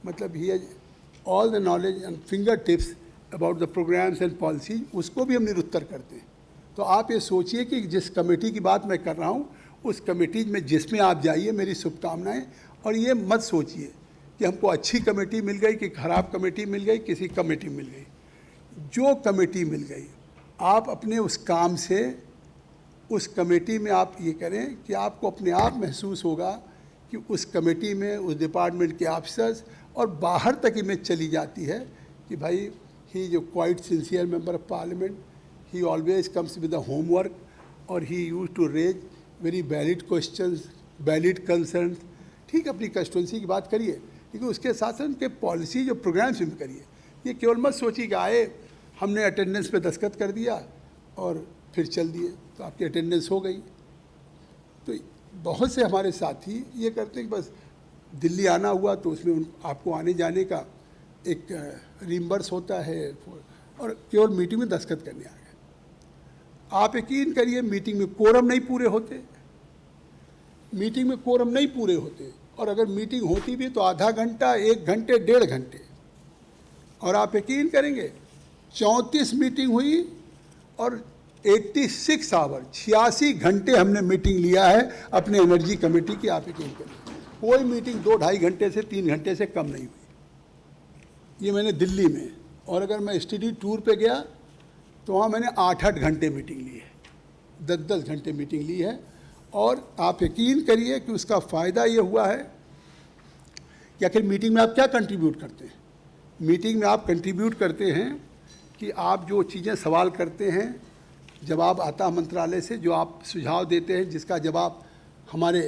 मतलब he has all the knowledge and finger tips about the programmes and policies, उसको भी हम निरुत्तर करते हैं। तो आप ये सोचिए कि जिस कमेटी की बात मैं कर रहा हूँ, उस कमेटी में जिसमें आप जाइए, मेरी शुभकामनाएँ। और ये मत सोचिए कि हमको अच्छी कमेटी मिल गई कि खराब कमेटी मिल गई, किसी कमेटी मिल गई। जो कमेटी मिल गई, आप अपने उस काम से उस कमेटी में आप ये करें कि आपको अपने आप महसूस होगा कि उस कमेटी में उस डिपार्टमेंट के ऑफिसर्स और बाहर तक इमेज चली जाती है कि भाई ही जो quite sincere member of parliament, he always comes with the homework और he use to raise very valid questions, valid concern. ठीक, अपनी कंस्टिट्यूंसी की बात करिए, लेकिन उसके साथ साथ उनके पॉलिसी जो प्रोग्राम्स में करिए। ये केवल मत सोचिए कि आए, हमने अटेंडेंस पे दस्तखत कर दिया और फिर चल दिए तो आपकी अटेंडेंस हो गई। तो बहुत से हमारे साथी ये करते हैं कि बस दिल्ली आना हुआ तो उसमें आपको आने जाने का एक रिम्बर्स होता है और केवल मीटिंग में दस्तखत करने आ गए। आप यकीन करिए मीटिंग में कोरम नहीं पूरे होते, मीटिंग में कोरम नहीं पूरे होते, और अगर मीटिंग होती भी तो आधा घंटा, 1 घंटे, 1.5 घंटे। और आप यकीन करेंगे 34 मीटिंग हुई और 86 आवर, 86 घंटे हमने मीटिंग लिया है अपने एनर्जी कमेटी की। आप यकीन करें कोई मीटिंग 2-2.5 घंटे से 3 घंटे से कम नहीं हुई। ये मैंने दिल्ली में, और अगर मैं स्टडी टूर पे गया तो वहाँ मैंने 8-8 घंटे मीटिंग ली है, 10-10 घंटे मीटिंग ली है। और आप यकीन करिए कि उसका फ़ायदा ये हुआ है कि आखिर मीटिंग में आप क्या कंट्रीब्यूट करते हैं। मीटिंग में आप कंट्रीब्यूट करते हैं कि आप जो चीज़ें सवाल करते हैं, जवाब आता मंत्रालय से, जो आप सुझाव देते हैं, जिसका जवाब हमारे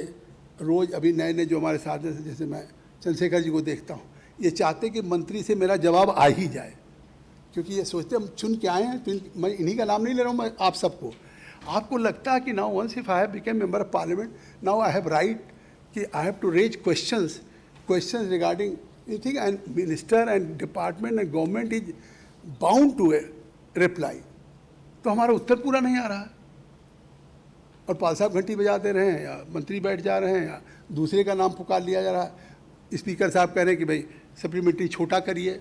रोज़ अभी नए नए जो हमारे साथ हैं, जैसे मैं चंद्रशेखर जी को देखता हूँ, ये चाहते कि मंत्री से मेरा जवाब आ ही जाए, क्योंकि ये सोचते हम चुन के आए हैं। तो मैं इन्हीं का नाम नहीं ले रहा हूँ, मैं आप सबको, आपको लगता है कि now once if I have become member of parliament, now I have right कि I have to raise questions regarding anything, and minister and department and government is bound to reply. तो हमारा उत्तर पूरा नहीं आ रहा, और पाल साहब घंटी बजाते रहे हैं, या मंत्री बैठ जा रहे हैं, या दूसरे का नाम पुकार लिया जा रहा है। स्पीकर साहब कह रहे हैं कि भाई सप्लीमेंट्री छोटा करिए,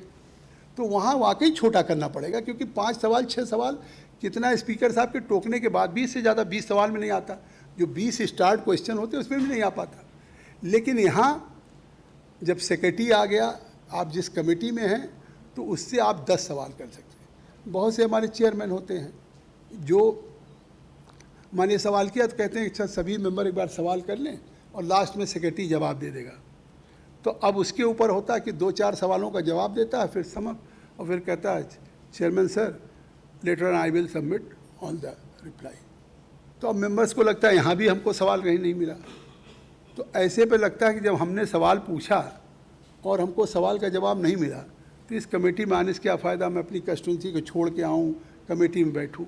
तो वहाँ वाकई छोटा करना पड़ेगा, क्योंकि 5 सवाल 6 सवाल कितना स्पीकर साहब के टोकने के बाद 20 से ज़्यादा 20 सवाल में नहीं आता। जो 20 स्टार्ट क्वेश्चन होते हैं उसमें भी नहीं आ पाता। लेकिन यहाँ जब सेक्रेटरी आ गया, आप जिस कमेटी में हैं, तो उससे आप 10 सवाल कर सकते हैं। बहुत से हमारे चेयरमैन होते हैं जो मैंने सवाल किया तो कहते हैं अच्छा सभी मेंबर एक बार सवाल कर लें और लास्ट में सेक्रेटरी जवाब दे देगा। तो अब उसके ऊपर होता है कि 2-4 सवालों का जवाब देता है, फिर और फिर कहता है chairman sir letter I will submit on the reply. तो अब मेंबर्स को लगता है यहाँ भी हमको सवाल कहीं नहीं मिला। तो ऐसे पे लगता है कि जब हमने सवाल पूछा और हमको सवाल का जवाब नहीं मिला, तो इस कमेटी में आने से क्या फ़ायदा, मैं अपनी कंस्टिट्यूंसी को छोड़ के आऊँ, कमेटी में बैठूँ।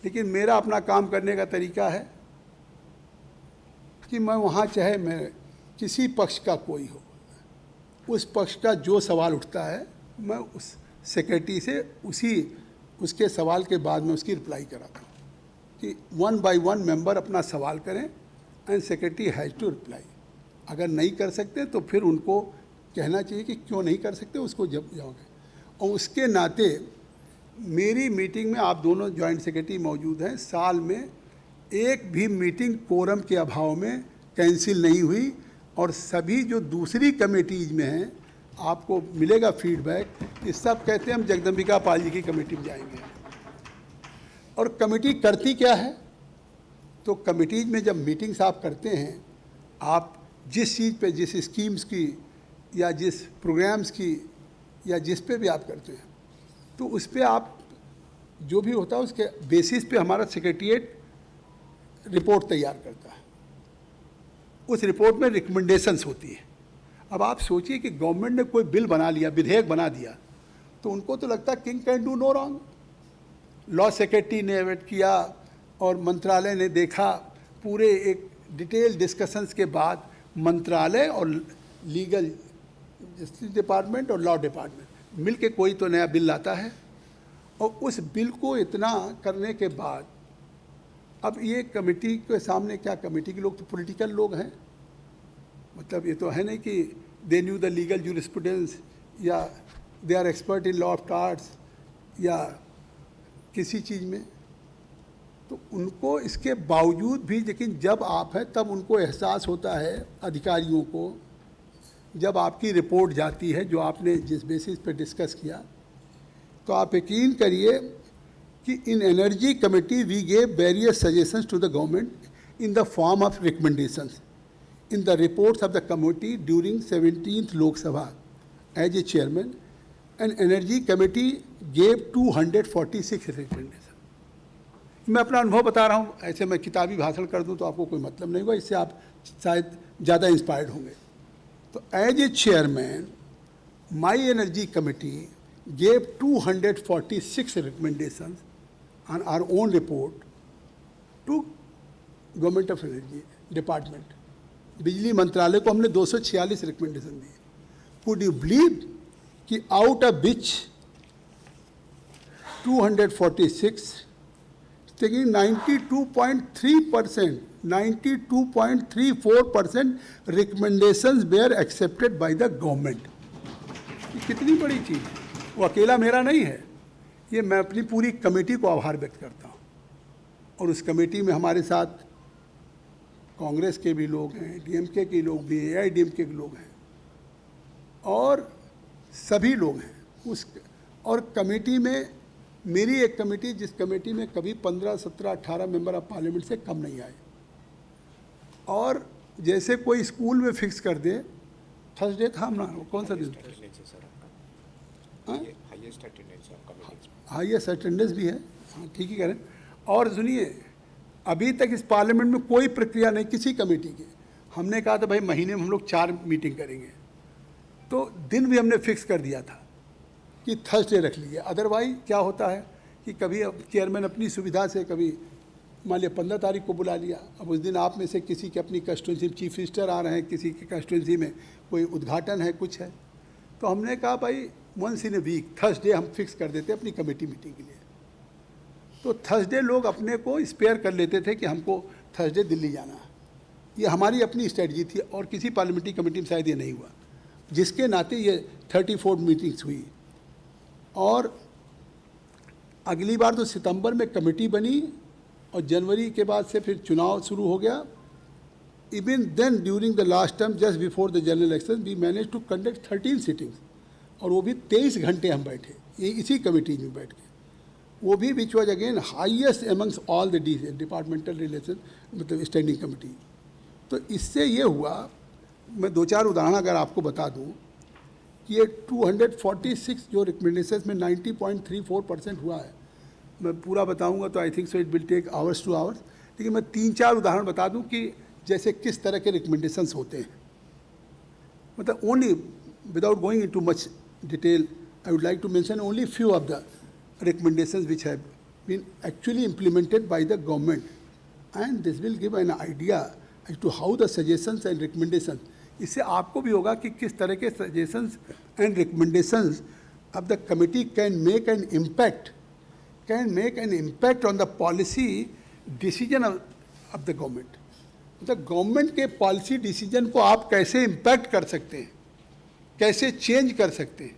लेकिन मेरा अपना काम करने का तरीका है कि मैं वहाँ चाहे मैं किसी पक्ष का कोई हो, उस पक्ष का जो सवाल उठता है मैं उस सेक्रेटरी से उसके सवाल के बाद में उसकी रिप्लाई कराता हूँ कि 1 by 1 मेंबर अपना सवाल करें and secretary has to reply. अगर नहीं कर सकते तो फिर उनको कहना चाहिए कि क्यों नहीं कर सकते, उसको जब जाओगे। और उसके नाते मेरी मीटिंग में आप दोनों जॉइंट सेक्रेटरी मौजूद हैं, साल में एक भी मीटिंग कोरम के अभाव में कैंसिल नहीं हुई, और सभी जो दूसरी कमेटीज में हैं आपको मिलेगा फीडबैक कि सब कहते हैं हम जगदम्बिका पाल जी की कमेटी में जाएंगे। और कमेटी करती क्या है? तो कमेटीज में जब मीटिंग्स आप करते हैं, आप जिस चीज़ पे, जिस स्कीम्स की या जिस प्रोग्राम्स की या जिस पे भी आप करते हैं, तो उस पे आप जो भी होता है उसके बेसिस पे हमारा सेक्रेटरीट रिपोर्ट तैयार करता है। उस रिपोर्ट में रिकमेंडेशंस होती है। अब आप सोचिए कि गवर्नमेंट ने कोई बिल बना लिया, विधेयक बना दिया, तो उनको तो लगता है king can do no wrong. Law secretary ने वेट किया और मंत्रालय ने देखा, पूरे एक डिटेल डिस्कशंस के बाद मंत्रालय और लीगल जस्टिस डिपार्टमेंट और लॉ डिपार्टमेंट मिल के कोई तो नया बिल लाता है, और उस बिल को इतना करने के बाद अब ये कमेटी के सामने क्या, कमेटी के लोग तो पॉलिटिकल लोग हैं, मतलब ये तो है नहीं कि they knew the legal jurisprudence या they are expert in law of torts या किसी चीज़ में। तो उनको इसके बावजूद भी, लेकिन जब आप हैं तब उनको एहसास होता है अधिकारियों को, जब आपकी रिपोर्ट जाती है जो आपने जिस बेसिस पे डिस्कस किया, तो आप यकीन करिए कि in energy committee we gave various suggestions to the government in the form of recommendations in the reports of the committee during 17th Lok Sabha as a chairman, and energy committee gave 246 recommendations. मैं अपना अनुभव बता रहा हूँ, ऐसे मैं किताबी भाषण कर दूँ तो आपको कोई मतलब नहीं होगा, इससे आप शायद ज़्यादा इंस्पायर्ड होंगे। तो as a chairman my energy committee gave 246 recommendations on our own report to government of energy department, बिजली मंत्रालय को हमने 246 रिकमेंडेशन दिए। कुड यू बिलीव कि out of which 246 taking 92.3%, 92.34% recommendations were accepted by the government. ये कितनी बड़ी चीज़ है, वो अकेला मेरा नहीं है, ये मैं अपनी पूरी कमेटी को आभार व्यक्त करता हूँ। और उस कमेटी में हमारे साथ कांग्रेस के भी लोग हैं, डीएमके के लोग भी हैं, एआईडीएमके के लोग हैं, और सभी लोग हैं उस। और कमेटी में मेरी एक कमेटी, जिस कमेटी में कभी 15, 17, 18 मेंबर ऑफ पार्लियामेंट से कम नहीं आए, और जैसे कोई स्कूल में फिक्स कर दे, थर्सडे था ना, कौन सा दिन, हाईएस्ट अटेंडेंस भी है, हाँ ठीक ही कह रहे हैं। और सुनिए, अभी तक इस पार्लियामेंट में कोई प्रक्रिया नहीं किसी कमेटी की। हमने कहा था भाई महीने में हम लोग 4 मीटिंग करेंगे, तो दिन भी हमने फिक्स कर दिया था कि थर्सडे रख लीजिए। अदरवाइज क्या होता है कि कभी चेयरमैन अपनी सुविधा से कभी मान लिया 15 तारीख को बुला लिया, अब उस दिन आप में से किसी के अपनी कंस्टिट्यूंसी में चीफ मिनिस्टर आ रहे हैं, किसी की कंस्टिट्यूंसी में कोई उद्घाटन है, कुछ है, तो हमने कहा भाई once in a week Thursday हम फिक्स कर देते अपनी कमेटी मीटिंग के लिए। तो थर्सडे लोग अपने को स्पेयर कर लेते थे कि हमको थर्सडे दिल्ली जाना है, ये हमारी अपनी स्ट्रेटजी थी, और किसी पार्लियामेंट्री कमेटी में शायद ये नहीं हुआ, जिसके नाते ये 34 मीटिंग्स हुई। और अगली बार तो सितंबर में कमेटी बनी, और जनवरी के बाद से फिर चुनाव शुरू हो गया। Even then during the last term just before the general election we manage to conduct 13 sittings, और वो भी 23 घंटे हम बैठे ये इसी कमेटी में बैठ के, वो भी which was again highest amongst all the departmental relation, मतलब स्टैंडिंग कमेटी। तो इससे ये हुआ, मैं 2-4 उदाहरण अगर आपको बता दूं कि ये 246 जो रिकमेंडेशंस में 90.34% हुआ है। मैं पूरा बताऊंगा तो I think so it will take hours two hours, लेकिन मैं 3-4 उदाहरण बता दूं कि जैसे किस तरह के रिकमेंडेशंस होते हैं। मतलब only without going into much detail I would like to mention only few of the recommendations which have been actually implemented by the government, and this will give an idea as to how the suggestions and recommendations, इससे आपको भी होगा कि किस तरह के suggestions and recommendations of the committee can make an impact on the policy decision of the government. मतलब गवर्नमेंट के पॉलिसी डिसीजन को आप कैसे इम्पैक्ट कर सकते हैं, कैसे चेंज कर सकते हैं।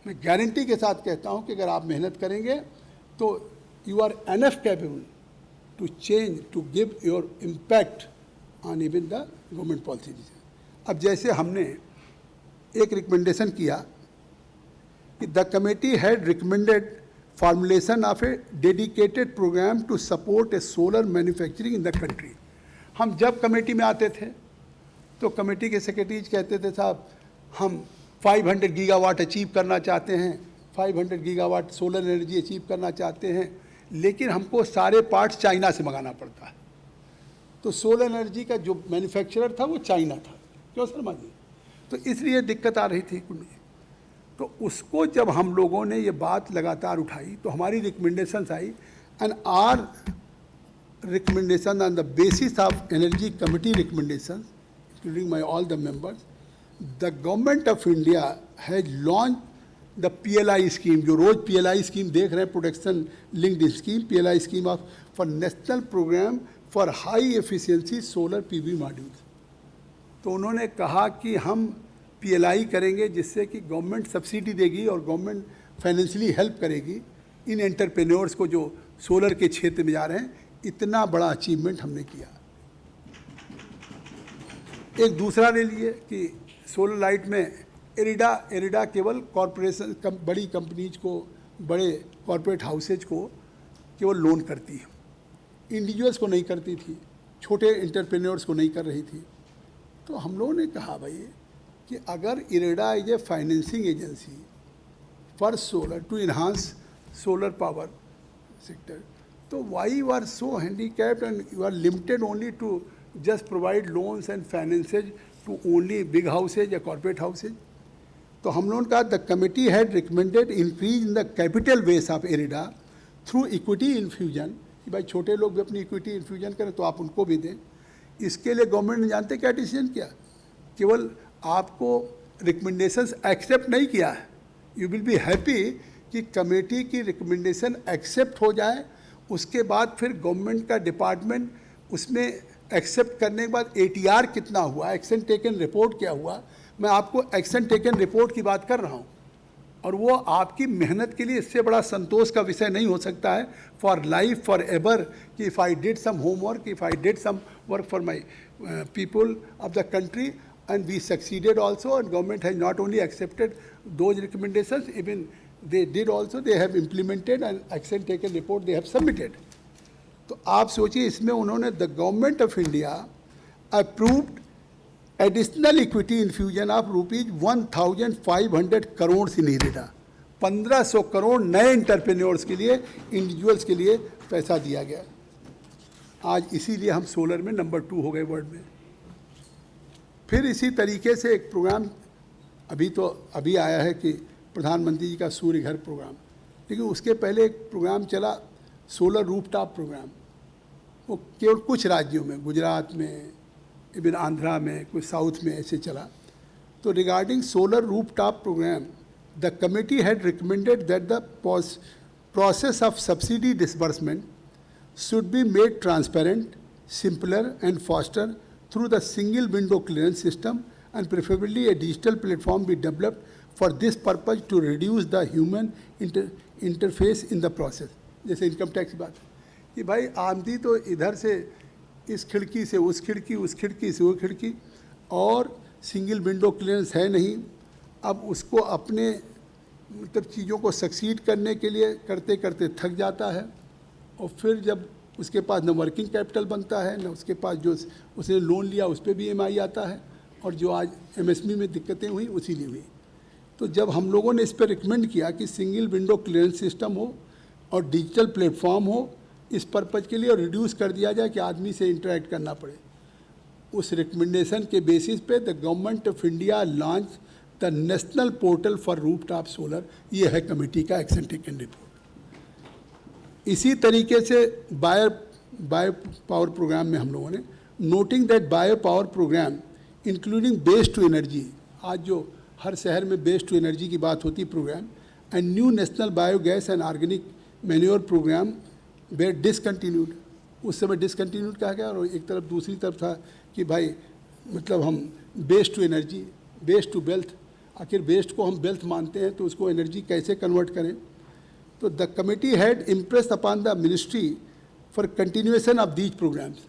मैं गारंटी के साथ कहता हूँ कि अगर आप मेहनत करेंगे तो you are enough capable to change, to give your impact on even the government policy. अब जैसे हमने एक रिकमेंडेशन किया कि the committee had recommended formulation of a dedicated program to support a solar manufacturing in the country। हम जब कमेटी में आते थे तो कमेटी के सेक्रेटरीज कहते थे साहब हम 500 गीगावाट अचीव करना चाहते हैं, 500 गीगावाट सोलर एनर्जी अचीव करना चाहते हैं, लेकिन हमको सारे पार्ट्स चाइना से मंगाना पड़ता है। तो सोलर एनर्जी का जो मैन्युफैक्चरर था वो चाइना था, क्यों शर्मा जी? तो इसलिए दिक्कत आ रही थी कुछ। तो उसको जब हम लोगों ने ये बात लगातार उठाई तो हमारी रिकमेंडेशंस आई, and our recommendation on the basis of energy committee recommendations including my all the members, the government of India has launch the PLI scheme. जो रोज PLI स्कीम देख रहे हैं, production linked scheme, PLI scheme of for national programme for high efficiency solar PV modules. तो उन्होंने कहा कि हम PLI करेंगे जिससे कि गवर्नमेंट सब्सिडी देगी और गवर्नमेंट फाइनेंशियली हेल्प करेगी इन एंटरप्रेन्योर्स को जो सोलर के क्षेत्र में जा रहे हैं। इतना बड़ा अचीवमेंट हमने किया। एक दूसरा ले लिए कि सोलर लाइट में एरिडा केवल कॉरपोरेशन बड़ी कंपनीज को, बड़े कॉरपोरेट हाउसेज को केवल लोन करती है, इंडिविजुअल्स को नहीं करती थी, छोटे एंटरप्रेन्योर्स को नहीं कर रही थी। तो हम लोगों ने कहा भाई कि अगर IREDA is a financing agency for solar to enhance solar power sector, तो why you are so handicapped and you are limited only to just provide loans and finances to only big houses या कॉर्पोरेट हाउसेज? तो हम लोगों ने कहा the committee had recommended increase in the capital base of IREDA through equity infusion, कि भाई छोटे लोग भी अपनी इक्विटी इन्फ्यूजन करें तो आप उनको भी दें। इसके लिए गवर्नमेंट ने जानते क्या डिसीजन किया? केवल आपको रिकमेंडेशंस एक्सेप्ट नहीं किया है, यू विल बी हैप्पी कि कमेटी की रिकमेंडेशन एक्सेप्ट हो जाए, उसके बाद फिर गवर्नमेंट का डिपार्टमेंट उसमें एक्सेप्ट करने के बाद ATR कितना हुआ, एक्शन टेकन रिपोर्ट क्या हुआ, मैं आपको एक्शन टेकन रिपोर्ट की बात कर रहा हूँ। और वो आपकी मेहनत के लिए इससे बड़ा संतोष का विषय नहीं हो सकता है फॉर लाइफ फॉर एवर, कि if I did some homework, if I did some work for my people of the country and we succeeded also, and government has not only accepted those recommendations, even they did also, they have implemented and action taken report they have submitted. तो आप सोचिए इसमें उन्होंने the government of India approved additional equity infusion of ₹1500 crore in IREDA. 1500 crore नए इंटरप्रेन्योर्स के लिए, इंडिविजुअल्स के लिए पैसा दिया गया। आज इसीलिए हम सोलर में नंबर 2 हो गए वर्ल्ड में। फिर इसी तरीके से एक प्रोग्राम अभी आया है कि प्रधानमंत्री जी का सूर्य घर प्रोग्राम, लेकिन उसके पहले एक प्रोग्राम चला सोलर रूफटॉप प्रोग्राम। वो केवल कुछ राज्यों में, गुजरात में, इवन आंध्रा में, कुछ साउथ में ऐसे चला। तो regarding solar rooftop programme the committee had recommended that the process of subsidy disbursement should be made transparent, simpler and faster through the single window clearance system, and preferably a digital platform be developed for this purpose to reduce the human interface in the process। जैसे इनकम टैक्स की बात कि भाई आमदी तो इधर से इस खिड़की से उस खिड़की, उस खिड़की से वो खिड़की, और सिंगल विंडो क्लियरेंस है नहीं। अब उसको अपने मतलब चीज़ों को सक्सीड करने के लिए करते करते थक जाता है, और फिर जब उसके पास न वर्किंग कैपिटल बनता है, न उसके पास जो उसने लोन लिया उस पर भी EMI आता है, और जो आज MSME में दिक्कतें हुई उसी लिए हुई। तो जब हम लोगों ने इस पर रिकमेंड किया कि सिंगल विंडो क्लियरेंस सिस्टम हो और डिजिटल प्लेटफॉर्म हो इस पर्पज़ के लिए, और रिड्यूस कर दिया जाए कि आदमी से इंटरेक्ट करना पड़े, उस रिकमेंडेशन के बेसिस पे the government of India launch the national portal for rooftop solar. ये है कमेटी का एक्शन टेकन रिपोर्ट। इसी तरीके से बायो पावर प्रोग्राम में हम लोगों ने noting that bio power programme including waste to energy, आज जो हर शहर में बेस्ड टू एनर्जी की बात होती programme, and new national biogas and organic manure programme were discontinued. उस समय डिसकंटिन्यूड कहा गया, और एक तरफ दूसरी तरफ था कि भाई मतलब हम waste to energy, waste to wealth, आखिर वेस्ट को हम वेल्थ मानते हैं तो उसको एनर्जी कैसे कन्वर्ट करें। तो the committee had impressed upon the ministry for continuation of these programmes.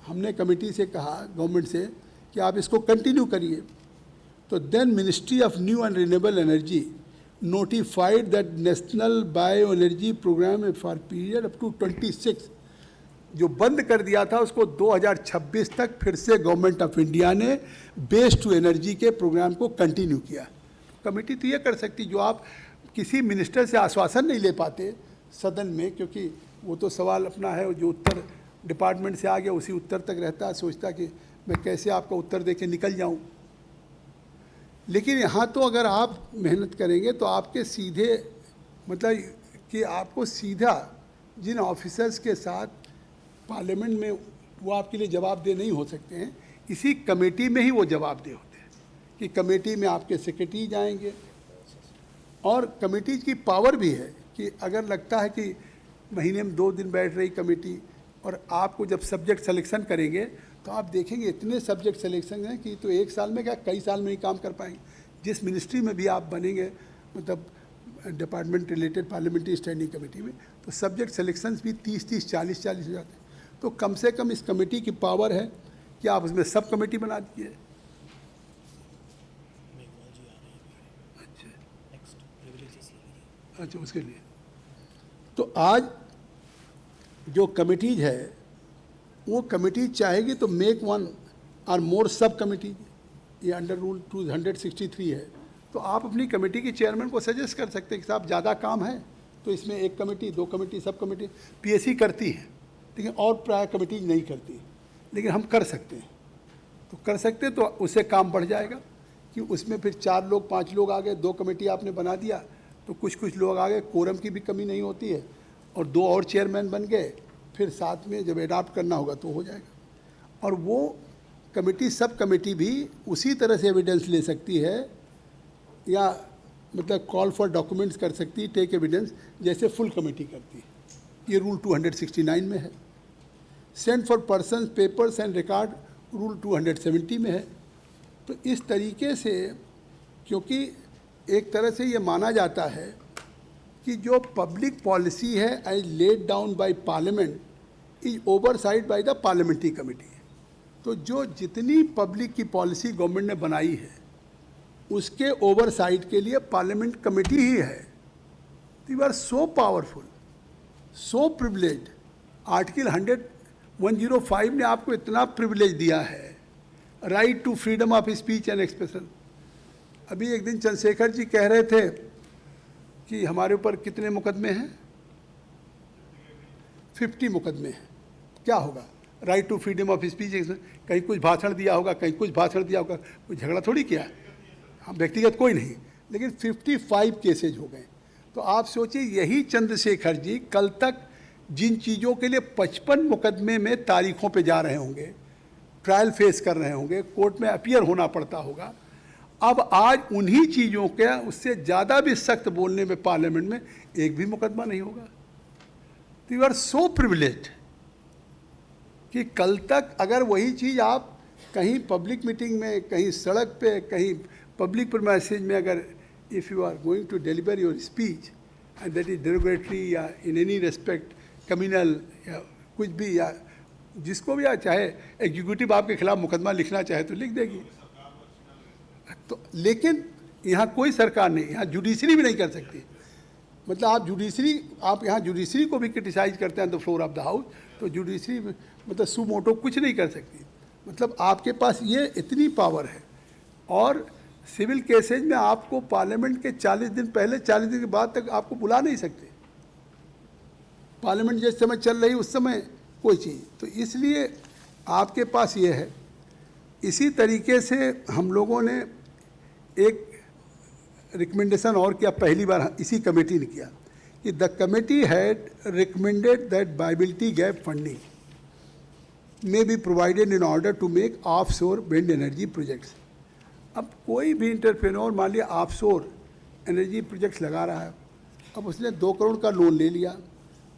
हमने कमेटी से कहा, गवर्नमेंट से, कि आप इसको कंटिन्यू करिए। तो then ministry of new and renewable energy notified that national bio energy programme for period up to 26, जो बंद कर दिया था उसको 2026 तक फिर से गवर्नमेंट ऑफ इंडिया ने बेस्ड टू एनर्जी के प्रोग्राम को कंटिन्यू किया। कमेटी तो ये कर सकती, जो आप किसी मिनिस्टर से आश्वासन नहीं ले पाते सदन में, क्योंकि वो तो सवाल अपना है, जो उत्तर डिपार्टमेंट से आ गया उसी उत्तर तक रहता है, सोचता कि मैं कैसे आपका उत्तर दे के निकल जाऊं। लेकिन यहाँ तो अगर आप मेहनत करेंगे तो आपके सीधे, मतलब कि आपको सीधा जिन ऑफिसर्स के साथ पार्लियामेंट में वो आपके लिए जवाबदेह नहीं हो सकते हैं, इसी कमेटी में ही वो जवाबदेह होते हैं, कि कमेटी में आपके सेक्रेटरी जाएंगे। और कमेटी की पावर भी है कि अगर लगता है कि महीने में 2 दिन बैठ रही कमेटी, और आपको जब सब्जेक्ट सिलेक्शन करेंगे तो आप देखेंगे इतने सब्जेक्ट सिलेक्शन हैं कि तो 1 साल में क्या कई साल में ही काम कर पाएंगे। जिस मिनिस्ट्री में भी आप बनेंगे, मतलब department related parliamentary standing committee में, तो सब्जेक्ट सिलेक्शंस भी 30-30, 40-40 हो जाते हैं। तो कम से कम इस कमेटी की पावर है कि आप उसमें सब कमेटी बना दीजिए। अच्छा, उसके लिए तो आज जो कमिटीज है वो कमिटी चाहेगी तो मेक 1 और मोर सब कमिटी, ये अंडर रूल 263 है। तो आप अपनी कमेटी के चेयरमैन को सजेस्ट कर सकते हैं कि साहब ज़्यादा काम है तो इसमें 1 committee, 2 committee, sub committee. PSC करती है लेकिन और प्राय कमेटीज नहीं करती, लेकिन हम कर सकते हैं। तो कर सकते हैं तो उससे काम बढ़ जाएगा कि उसमें फिर 4 लोग 5 लोग आ गए, 2 कमेटी आपने बना दिया तो कुछ लोग आ गए, कोरम की भी कमी नहीं होती है, और 2 और चेयरमैन बन गए, फिर साथ में जब एडाप्ट करना होगा तो हो जाएगा। और वो कमेटी, सब कमेटी भी उसी तरह से एविडेंस ले सकती है, या मतलब कॉल फॉर डॉक्यूमेंट्स कर सकती है, टेक एविडेंस, जैसे फुल कमेटी करती है। ये रूल 269 में है। Send for person papers and record rule 270 में है। तो इस तरीके से, क्योंकि एक तरह से ये माना जाता है कि जो पब्लिक पॉलिसी है as laid down by parliament is oversighted by the parliamentary committee. तो जो जितनी पब्लिक की पॉलिसी गवर्नमेंट ने बनाई है उसके ओवरसाइट के लिए पार्लियामेंट कमेटी ही है। You are so powerful, so privilege. Article 105 ने आपको इतना प्रिविलेज दिया है, right to freedom of speech and expression. अभी एक दिन चंद्रशेखर जी कह रहे थे कि हमारे ऊपर कितने मुकदमे हैं, 50 मुकदमे हैं। क्या होगा, right to freedom of speech, कहीं कुछ भाषण दिया होगा, कहीं कुछ भाषण दिया होगा, कोई झगड़ा थोड़ी किया, हम व्यक्तिगत कोई नहीं, लेकिन 55 केसेज हो गए। तो आप सोचिए, यही चंद्रशेखर जी कल तक जिन चीज़ों के लिए 55 मुकदमे में तारीखों पे जा रहे होंगे, ट्रायल फेस कर रहे होंगे, कोर्ट में अपीयर होना पड़ता होगा, अब आज उन्हीं चीज़ों के उससे ज़्यादा भी सख्त बोलने में पार्लियामेंट में एक भी मुकदमा नहीं होगा। तो यू आर सो प्रिविलेज्ड कि कल तक अगर वही चीज़ आप कहीं पब्लिक मीटिंग में, कहीं सड़क पे, कहीं पब्लिक प्रीमाइसेज में, अगर if you are going to deliver your speech and that is derogatory या इन एनी रेस्पेक्ट कम्युनल या कुछ भी, या जिसको भी, या चाहे एग्जीक्यूटिव आपके खिलाफ मुकदमा लिखना चाहे तो लिख देगी। तो लेकिन यहाँ कोई सरकार नहीं, यहाँ जुडिशरी भी नहीं कर सकती। मतलब आप यहाँ जुडिशरी को भी क्रिटिसाइज करते हैं the floor of the house, तो जुडिशरी मतलब सुमोटो कुछ नहीं कर सकती। मतलब आपके पास ये इतनी पावर है। और सिविल केसेज में आपको पार्लियामेंट के 40 दिन पहले, 40 दिन के बाद तक आपको बुला नहीं सकते। पार्लियामेंट जिस समय चल रही उस समय कोई चीज़, तो इसलिए आपके पास ये है। इसी तरीके से हम लोगों ने एक रिकमेंडेशन और किया, पहली बार इसी कमेटी ने किया, कि the committee had recommended that viability gap funding may be provided in order to make offshore wind energy projects. अब कोई भी इंटरप्रेन्योर मान लिया ऑफशोर एनर्जी प्रोजेक्ट्स लगा रहा है, अब उसने 2 करोड़ का लोन ले लिया,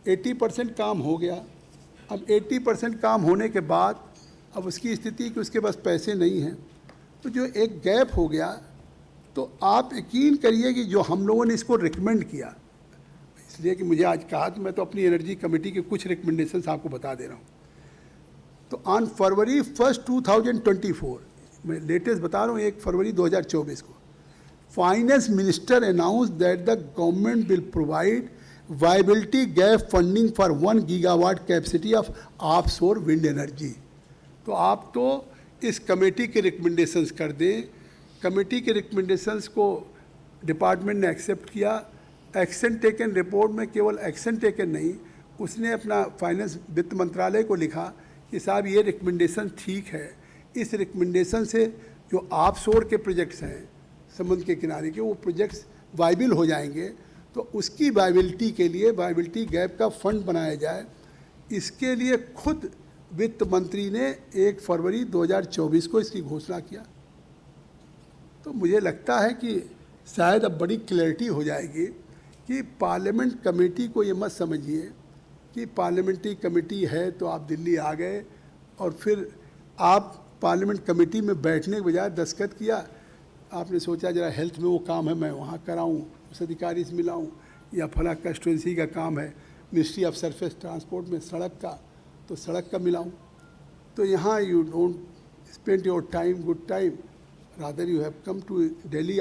80% काम हो गया। अब 80% काम होने के बाद अब उसकी स्थिति कि उसके पास पैसे नहीं हैं, तो जो एक गैप हो गया तो आप यकीन करिए कि जो हम लोगों ने इसको रिकमेंड किया, इसलिए कि मुझे आज कहा तो मैं तो अपनी एनर्जी कमेटी के कुछ रिकमेंडेशंस आपको बता दे रहा हूँ। तो ऑन फरवरी 1 2024, मैं लेटेस्ट बता रहा हूँ, 1 फरवरी 2024 को finance minister announce that the government will provide viability gap funding for 1 gigawatt capacity of offshore wind energy. तो आप तो इस कमेटी के रिकमेंडेशंस कर दें। कमेटी के रिकमेंडेशंस को डिपार्टमेंट ने एक्सेप्ट किया। एक्शन टेकन रिपोर्ट में केवल एक्शन टेकन नहीं, उसने अपना फाइनेंस वित्त मंत्रालय को लिखा कि साहब ये रिकमेंडेशन ठीक है, इस रिकमेंडेशन से जो ऑफशोर के प्रोजेक्ट्स हैं समुद्र के किनारे के, वो प्रोजेक्ट्स वायबल हो जाएंगे। तो उसकी वायबिलिटी के लिए वायबिलिटी गैप का फंड बनाया जाए। इसके लिए खुद वित्त मंत्री ने 1 फरवरी 2024 को इसकी घोषणा किया। तो मुझे लगता है कि शायद अब बड़ी क्लैरिटी हो जाएगी कि पार्लियामेंट कमेटी को ये मत समझिए कि पार्लियामेंट्री कमेटी है तो आप दिल्ली आ गए और फिर आप पार्लियामेंट कमेटी में बैठने के बजाय दस्तखत किया, आपने सोचा जरा हेल्थ में वो काम है मैं वहाँ कराऊँ, उस अधिकारी से मिलाऊँ, या फला कंस्टिट्यूंसी का काम है मिनिस्ट्री ऑफ सरफेस ट्रांसपोर्ट में सड़क का, तो सड़क का मिलाऊँ। तो यहाँ you don't spend your time good time, rather you have come to Delhi.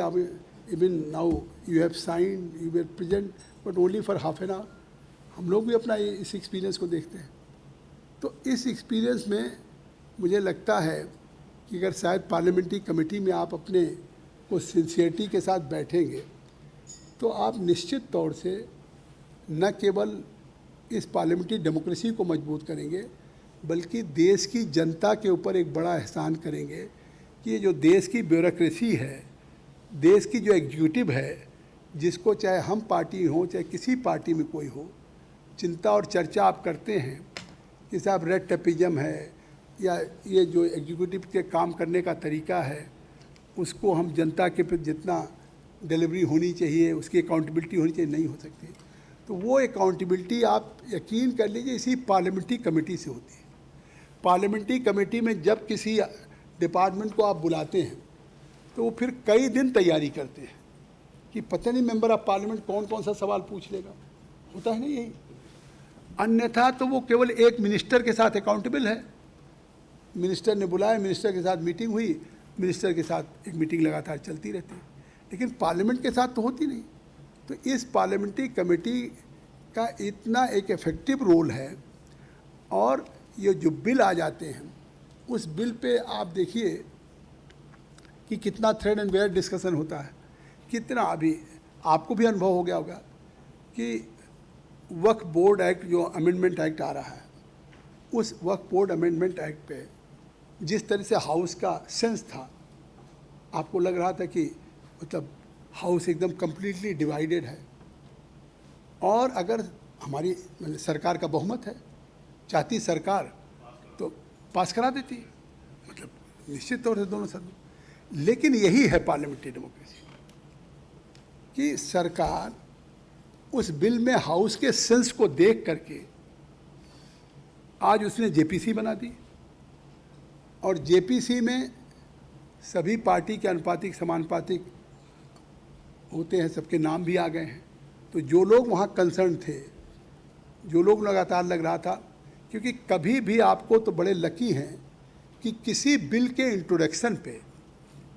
Even now you have sign, you were present but only for half an hour. हम लोग भी अपना इस एक्सपीरियंस को देखते हैं। तो इस एक्सपीरियंस में मुझे लगता है कि अगर शायद पार्लियामेंट्री कमेटी में आप अपने को सिंसियरिटी के साथ बैठेंगे तो आप निश्चित तौर से न केवल इस पार्लियामेंट्री डेमोक्रेसी को मजबूत करेंगे बल्कि देश की जनता के ऊपर एक बड़ा एहसान करेंगे कि ये जो देश की ब्यूरोक्रेसी है, देश की जो एग्जीक्यूटिव है, जिसको चाहे हम पार्टी हो चाहे किसी पार्टी में कोई हो, चिंता और चर्चा आप करते हैं कि साहब रेड टेपिज्म है या ये जो एग्जीक्यूटिव के काम करने का तरीका है उसको हम जनता के प्रति जितना डिलीवरी होनी चाहिए, उसकी अकाउंटेबिलिटी होनी चाहिए, नहीं हो सकती। तो वो अकाउंटेबिलिटी आप यकीन कर लीजिए इसी पार्लियामेंट्री कमेटी से होती है। पार्लियामेंट्री कमेटी में जब किसी डिपार्टमेंट को आप बुलाते हैं तो वो फिर कई दिन तैयारी करते हैं कि पता नहीं मेंबर ऑफ पार्लियामेंट कौन कौन सा सवाल पूछ लेगा, होता है ना यही। अन्यथा तो वो केवल एक मिनिस्टर के साथ अकाउंटेबल है। मिनिस्टर ने बुलाया, मिनिस्टर के साथ मीटिंग हुई, मिनिस्टर के साथ एक मीटिंग लगातार चलती रहती है, लेकिन पार्लियामेंट के साथ तो होती नहीं। तो इस पार्लियामेंट्री कमेटी का इतना एक इफेक्टिव रोल है। और ये जो बिल आ जाते हैं उस बिल पे आप देखिए कि कितना थ्रेड एंड वेयर डिस्कशन होता है, कितना अभी आपको भी अनुभव हो गया होगा कि वक्फ बोर्ड एक्ट जो अमेंडमेंट एक्ट आ रहा है, उस वक्फ बोर्ड अमेंडमेंट एक्ट पे जिस तरह से हाउस का सेंस था, आपको लग रहा था कि मतलब हाउस एकदम कम्प्लीटली डिवाइडेड है। और अगर हमारी सरकार का बहुमत है, चाहती सरकार तो पास करा देती, मतलब निश्चित तौर से दोनों सदन। लेकिन यही है पार्लियामेंट्री डेमोक्रेसी कि सरकार उस बिल में हाउस के सेंस को देख करके आज उसने जेपीसी बना दी। और जेपीसी में सभी पार्टी के अनुपातिक समानुपातिक होते हैं, सबके नाम भी आ गए हैं। तो जो लोग वहाँ कंसर्न थे, जो लोग लगातार लग रहा था, क्योंकि कभी भी आपको तो बड़े लकी हैं कि किसी बिल के इंट्रोडक्शन पे,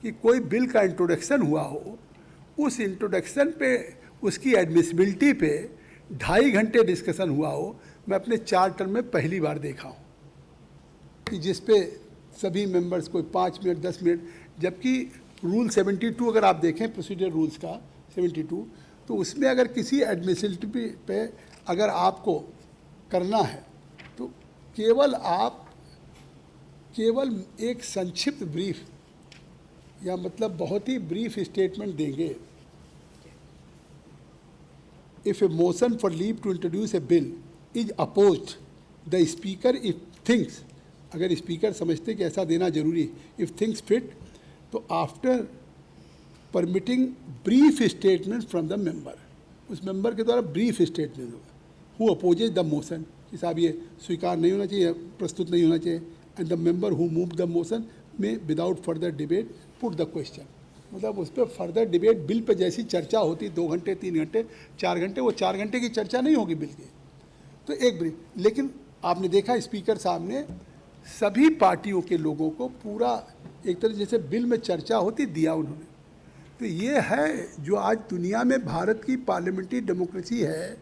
कि कोई बिल का इंट्रोडक्शन हुआ हो, उस इंट्रोडक्शन पे उसकी एडमिसिबिलिटी पे 2.5 घंटे डिस्कशन हुआ हो। मैं अपने 4 टर्म में पहली बार देखा हूँ कि जिस पे सभी मेंबर्स कोई 5 मिनट 10 मिनट, जबकि रूल 72 अगर आप देखें प्रोसीजर रूल्स का 72, तो उसमें अगर किसी एडमिसिबिलिटी पे अगर आपको करना है तो केवल एक संक्षिप्त ब्रीफ या मतलब बहुत ही ब्रीफ स्टेटमेंट देंगे। If a motion for leave to introduce a bill is opposed, the speaker if thinks, अगर स्पीकर समझते कि ऐसा देना जरूरी, if thinks fit, तो after permitting brief statement from the member, उस मेंबर के द्वारा ब्रीफ स्टेटमेंट होगा who opposes the motion, कि साहब ये स्वीकार नहीं होना चाहिए, प्रस्तुत नहीं होना चाहिए, and the member who moved the motion may without further debate put the question। मतलब उस पर फर्दर डिबेट बिल पे जैसी चर्चा होती 2 घंटे 3 घंटे 4 घंटे, वो 4 घंटे की चर्चा नहीं होगी बिल की। तो एक ब्रीफ, लेकिन आपने देखा स्पीकर साहब ने सभी पार्टियों के लोगों को पूरा एक तरह जैसे बिल में चर्चा होती दिया उन्होंने। तो ये है जो आज दुनिया में भारत की पार्लियामेंट्री डेमोक्रेसी है।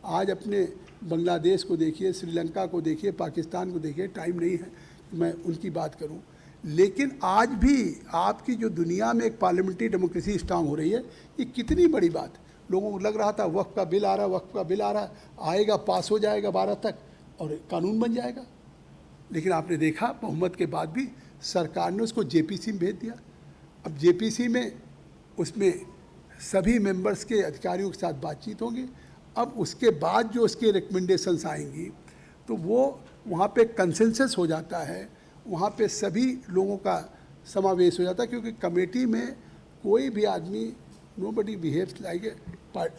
आज अपने बांग्लादेश को देखिए, श्रीलंका को देखिए, पाकिस्तान को देखिए, टाइम नहीं है मैं उनकी बात करूं, लेकिन आज भी आपकी जो दुनिया में एक पार्लियामेंट्री डेमोक्रेसी स्ट्रांग हो रही है, ये कितनी बड़ी बात। लोगों को लग रहा था वक्फ का बिल आ रहा, वक्फ का बिल आ रहा, आएगा, पास हो जाएगा 12 तक और कानून बन जाएगा, लेकिन आपने देखा बहुमत के बाद भी सरकार ने उसको जेपीसी में भेज दिया। अब जेपीसी में उसमें सभी मेंबर्स के अधिकारियों के साथ बातचीत होंगी। अब उसके बाद जो उसके रिकमेंडेशंस आएंगी तो वो वहाँ पे कंसेंसस हो जाता है, वहाँ पे सभी लोगों का समावेश हो जाता है, क्योंकि कमेटी में कोई भी आदमी nobody behaves like a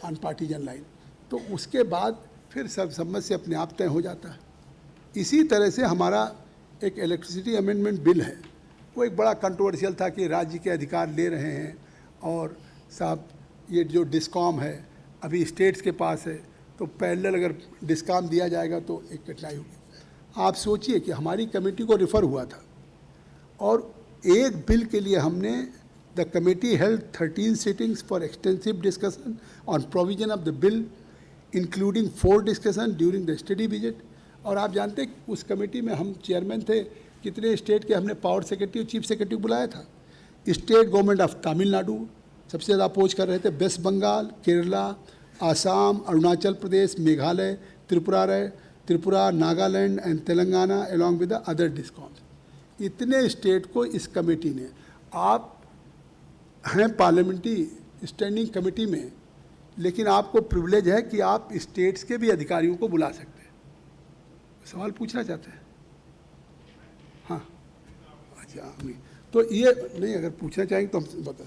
unpartisan line, तो उसके बाद फिर सर्वसम्मति से अपने आप तय हो जाता है। इसी तरह से हमारा एक इलेक्ट्रिसिटी अमेंडमेंट बिल है, वो एक बड़ा कंट्रोवर्शियल था कि राज्य के अधिकार ले रहे हैं और साहब ये जो डिस्कॉम है अभी स्टेट्स के पास है, तो पैरेलल अगर डिस्कॉम दिया जाएगा तो एक कठिनाई होगी। आप सोचिए कि हमारी कमेटी को रिफ़र हुआ था और एक बिल के लिए हमने the committee held 13 sittings for extensive discussion on provision of the bill including 4 discussion during the study visit. और आप जानते हैं उस कमेटी में हम चेयरमैन थे, कितने स्टेट के हमने पावर सेक्रेटरी और चीफ सेक्रेटरी बुलाया था। स्टेट गवर्नमेंट ऑफ तमिलनाडु सबसे ज़्यादा अपोज कर रहे थे, West Bengal, Kerala, Assam, Arunachal Pradesh, Meghalaya, Tripura, Nagaland and Telangana along with the other discoms. इतने स्टेट को इस कमेटी ने, आप हैं पार्लियामेंट्री स्टैंडिंग कमेटी में, लेकिन आपको प्रिविलेज है कि आप स्टेट्स के भी अधिकारियों को बुला सकते हैं। सवाल पूछना चाहते हैं? हाँ, अच्छा नहीं तो ये नहीं, अगर पूछना चाहेंगे तो हम बता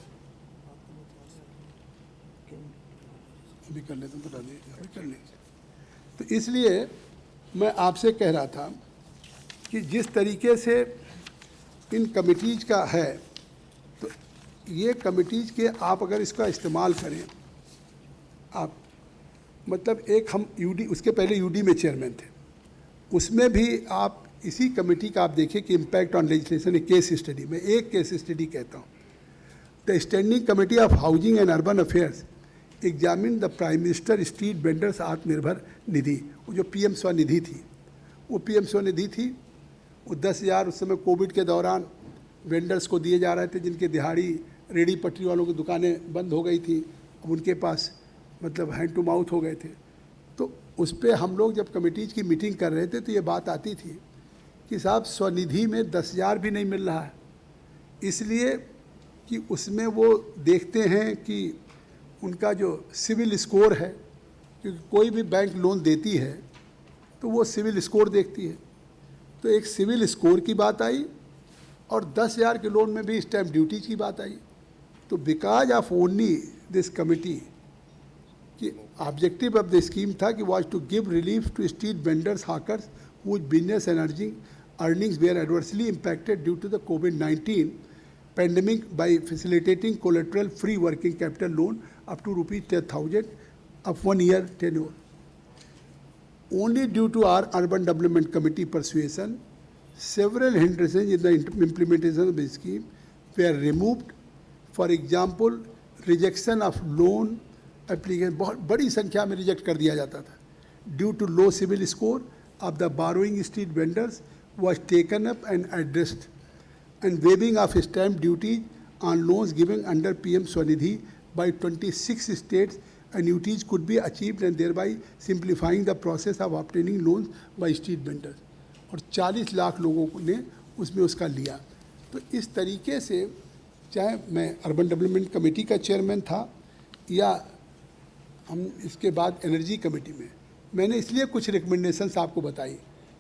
अभी कर लेते हैं, बता दीजिए अभी कर लेंगे। तो इसलिए मैं आपसे कह रहा था कि जिस तरीके से इन कमिटीज़ का है, तो ये कमिटीज़ के आप अगर इसका इस्तेमाल करें, आप मतलब एक हम यूडी, उसके पहले यूडी में चेयरमैन थे, उसमें भी आप इसी कमेटी का आप देखिए कि impact on legislation case study, मैं एक केस स्टडी कहता हूँ। The standing committee of housing and urban affairs examine the prime minister street vendors Atmanirbhar Nidhi, वो जो पीएम स्वनिधि थी, वो पीएम स्वनिधि थी, वो 10,000 उस समय कोविड के दौरान वेंडर्स को दिए जा रहे थे, जिनके दिहाड़ी रेडी पटरी वालों की दुकानें बंद हो गई थी, अब उनके पास मतलब हैंड टू माउथ हो गए थे। तो उस पर हम लोग जब कमेटीज़ की मीटिंग कर रहे थे तो ये बात आती थी कि साहब स्वनिधि में 10,000 भी नहीं मिल रहा है, इसलिए कि उसमें वो देखते हैं कि उनका जो सिविल स्कोर है, क्योंकि कोई भी बैंक लोन देती है तो वो सिविल स्कोर देखती है, तो एक सिविल स्कोर की बात आई और 10,000 के लोन में भी स्टैम्प ड्यूटीज की बात आई। तो because of only this committee कि ऑब्जेक्टिव ऑफ द स्कीम था कि was to give relief to street vendors hawkers whose business earnings were adversely impacted due to the COVID-19 pandemic by facilitating collateral free working capital loan up to rupees 10,000 of 1 year tenure. Only due to our urban development committee persuasion, several hindrances in the implementation of the scheme were removed. For example, rejection of loan application बहुत बड़ी संख्या में रिजेक्ट कर दिया जाता था due to low civil score of the borrowing street vendors was taken up and addressed, and waiving of stamp duty on loans given under PM Swanidhi by 26 states annuities could be achieved, and thereby simplifying the process of obtaining loans by street vendors. और 40 लाख लोगों ने उसमें उसका लिया। तो इस तरीके से चाहे मैं अर्बन डेवलपमेंट कमेटी का चेयरमैन था या हम इसके बाद एनर्जी कमेटी में, मैंने इसलिए कुछ रिकमेंडेशंस आपको बताई